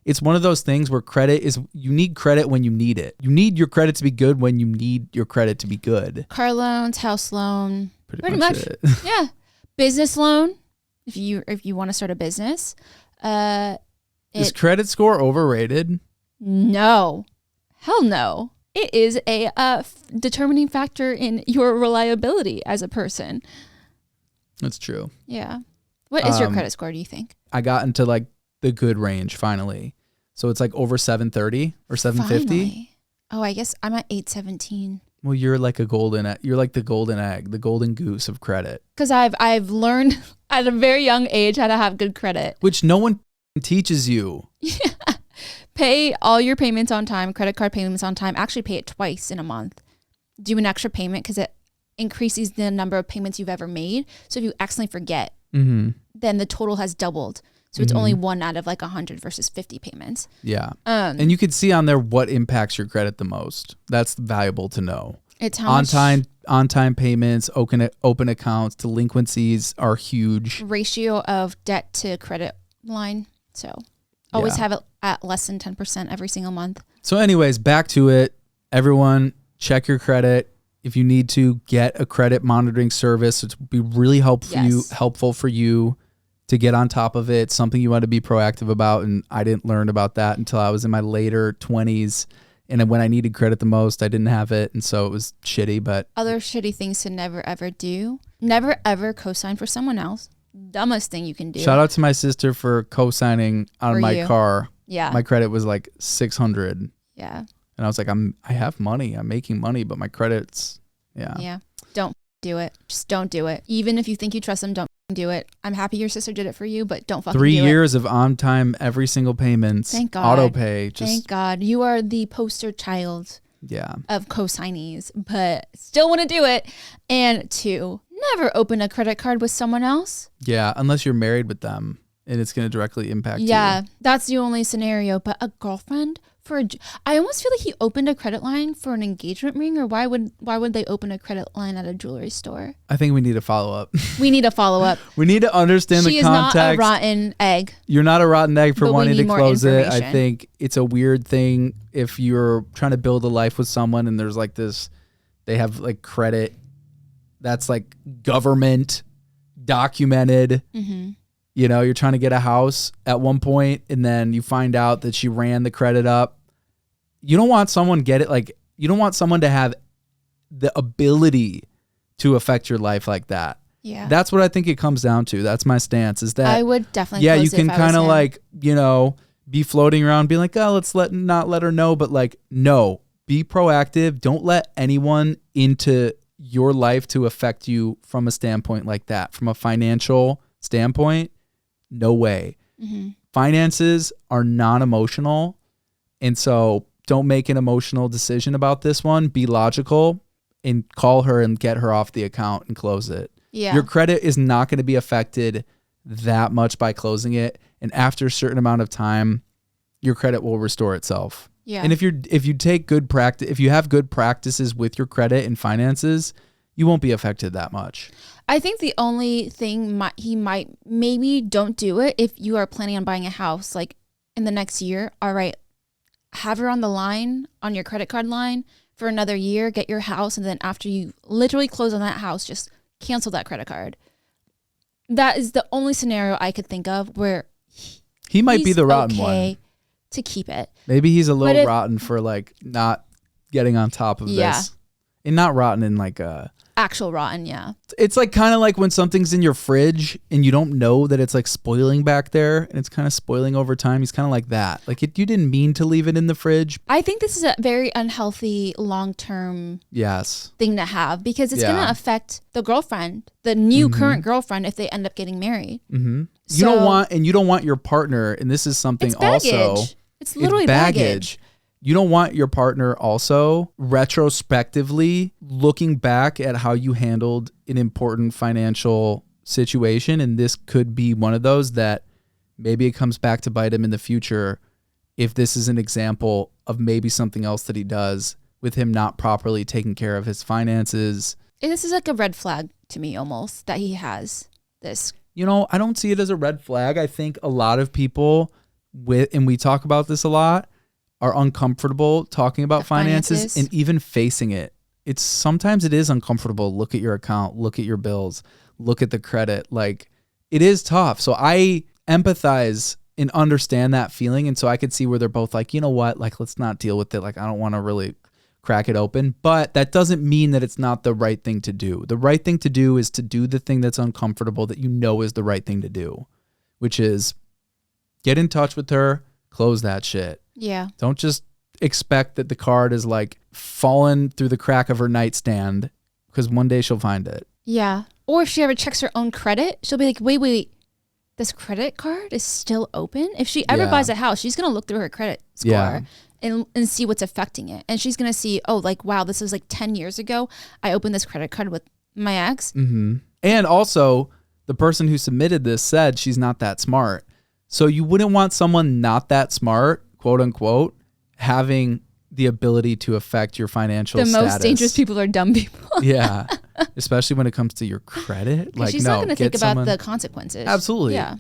Speaker 2: It's one of those things where credit is, you need credit when you need it. You need your credit to be good when you need your credit to be good.
Speaker 1: Car loans, house loan. Pretty much.
Speaker 2: It.
Speaker 1: Yeah. Business loan. If you want to start a business.
Speaker 2: Is credit score overrated?
Speaker 1: No. Hell no. It is a determining factor in your reliability as a person.
Speaker 2: That's true.
Speaker 1: Yeah. What is your credit score, do you think?
Speaker 2: I got into like the good range finally. So it's like over 730 or 750.
Speaker 1: Finally. Oh, I guess I'm at 817.
Speaker 2: Well, you're like the golden egg, the golden goose of credit.
Speaker 1: Because I've learned at a very young age how to have good credit.
Speaker 2: Which no one teaches you.
Speaker 1: Yeah. Pay all your payments on time, credit card payments on time. Actually pay it twice in a month. Do an extra payment because it increases the number of payments you've ever made. So if you accidentally forget, then the total has doubled. So it's only 1 out of like 100 versus 50 payments.
Speaker 2: Yeah. And you can see on there what impacts your credit the most. That's valuable to know.
Speaker 1: It's how
Speaker 2: on time payments, open accounts, delinquencies are huge.
Speaker 1: Ratio of debt to credit line. So always have it at less than 10% every single month.
Speaker 2: So anyways, back to it. Everyone, check your credit. If you need to, get a credit monitoring service. It will be really helpful for you to get on top of it. It's something you want to be proactive about. And I didn't learn about that until I was in my later 20s. And when I needed credit the most, I didn't have it. And so it was shitty. But
Speaker 1: other shitty things to never, ever do. Never, ever co-sign for someone else. Dumbest thing you can do.
Speaker 2: Shout out to my sister for co-signing on my car.
Speaker 1: Yeah.
Speaker 2: My credit was like 600.
Speaker 1: Yeah.
Speaker 2: And I was like, I have money. I'm making money, but my credit's, yeah.
Speaker 1: Yeah. Don't do it. Just don't do it. Even if you think you trust them, don't do it. I'm happy your sister did it for you, but don't fucking do it.
Speaker 2: 3 years of on time, every single payments.
Speaker 1: Thank God.
Speaker 2: Auto pay.
Speaker 1: Thank God. You are the poster child of co-signees, but still want to do it. And 2, never open a credit card with someone else.
Speaker 2: Yeah, unless you're married with them and it's going to directly impact you.
Speaker 1: Yeah, that's the only scenario. But a girlfriend I almost feel like he opened a credit line for an engagement ring, or why would they open a credit line at a jewelry store?
Speaker 2: I think we need a follow up.
Speaker 1: We need a follow up.
Speaker 2: We need to understand the context.
Speaker 1: She is not a rotten egg.
Speaker 2: You're not a rotten egg for wanting to close it. I think it's a weird thing if you're trying to build a life with someone and there's like this, they have like credit that's like government documented. Mm-hmm. You know, you're trying to get a house at one point and then you find out that she ran the credit up. You don't want someone you don't want someone to have the ability to affect your life like that.
Speaker 1: Yeah.
Speaker 2: That's what I think it comes down to. That's my stance, is that
Speaker 1: I would definitely
Speaker 2: you can kind of like, you know, be floating around being like, oh, let's not let her know. But like, no, be proactive. Don't let anyone into your life to affect you from a standpoint like that. From a financial standpoint, no way. Mm-hmm. Finances are non-emotional. And so don't make an emotional decision about this one. Be logical and call her and get her off the account and close it.
Speaker 1: Yeah.
Speaker 2: Your credit is not going to be affected that much by closing it. And after a certain amount of time, your credit will restore itself.
Speaker 1: Yeah.
Speaker 2: And if you take good practice, if you have good practices with your credit and finances, you won't be affected that much.
Speaker 1: I think the only thing he might maybe don't do it if you are planning on buying a house like in the next year. All right, have her on the line on your credit card line for another year, get your house, and then after you literally close on that house, just cancel that credit card. That is the only scenario I could think of where
Speaker 2: he might be the rotten one
Speaker 1: to keep it.
Speaker 2: Maybe he's a little rotten for like not getting on top of this, and not rotten in like a
Speaker 1: actual rotten. Yeah,
Speaker 2: it's like kind of like when something's in your fridge and you don't know that it's like spoiling back there, and it's kind of spoiling over time. He's kind of like that. Like you didn't mean to leave it in the fridge.
Speaker 1: I think this is a very unhealthy long-term thing to have because it's going to affect the girlfriend, the new current girlfriend, if they end up getting married.
Speaker 2: Mm-hmm. You don't want your partner, and this is something
Speaker 1: it's baggage.
Speaker 2: also.
Speaker 1: It's literally baggage.
Speaker 2: You don't want your partner also retrospectively looking back at how you handled an important financial situation. And this could be one of those that maybe it comes back to bite him in the future if this is an example of maybe something else that he does with him not properly taking care of his finances.
Speaker 1: This is like a red flag to me almost that he has this.
Speaker 2: You know, I don't see it as a red flag. I think a lot of people and we talk about this a lot, are uncomfortable talking about finances and even facing it. Sometimes it is uncomfortable. Look at your account, look at your bills, look at the credit. Like it is tough. So I empathize and understand that feeling. And so I could see where they're both like, you know what, like, let's not deal with it. Like, I don't want to really crack it open, but that doesn't mean that it's not the right thing to do. The right thing to do is to do the thing that's uncomfortable that you know is the right thing to do, which is get in touch with her, close that shit.
Speaker 1: Yeah.
Speaker 2: Don't just expect that the card is like fallen through the crack of her nightstand because one day she'll find it.
Speaker 1: Yeah. Or if she ever checks her own credit, she'll be like, wait, this credit card is still open? If she ever buys a house, she's going to look through her credit score and see what's affecting it. And she's going to see, oh, like, wow, this was like 10 years ago. I opened this credit card with my ex.
Speaker 2: Mm-hmm. And also, the person who submitted this said she's not that smart. So you wouldn't want someone not that smart, quote unquote, having the ability to affect your financial status.
Speaker 1: The most dangerous people are dumb people.
Speaker 2: Yeah. Especially when it comes to your credit. Like,
Speaker 1: she's not going to think about the consequences.
Speaker 2: Absolutely.
Speaker 1: Yeah.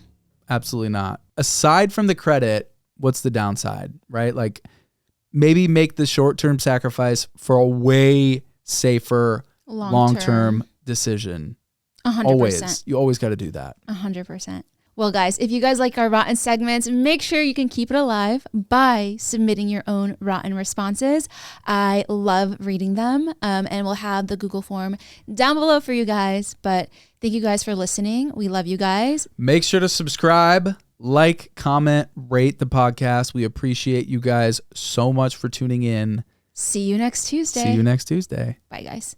Speaker 2: Absolutely not. Aside from the credit, what's the downside, right? Like maybe make the short-term sacrifice for a way safer long-term decision.
Speaker 1: 100%.
Speaker 2: Always. You always got to do that.
Speaker 1: 100%. Well, guys, if you guys like our rotten segments, make sure you can keep it alive by submitting your own rotten responses. I love reading them, and we'll have the Google form down below for you guys. But thank you guys for listening. We love you guys.
Speaker 2: Make sure to subscribe, like, comment, rate the podcast. We appreciate you guys so much for tuning in.
Speaker 1: See you next Tuesday.
Speaker 2: Bye,
Speaker 1: guys.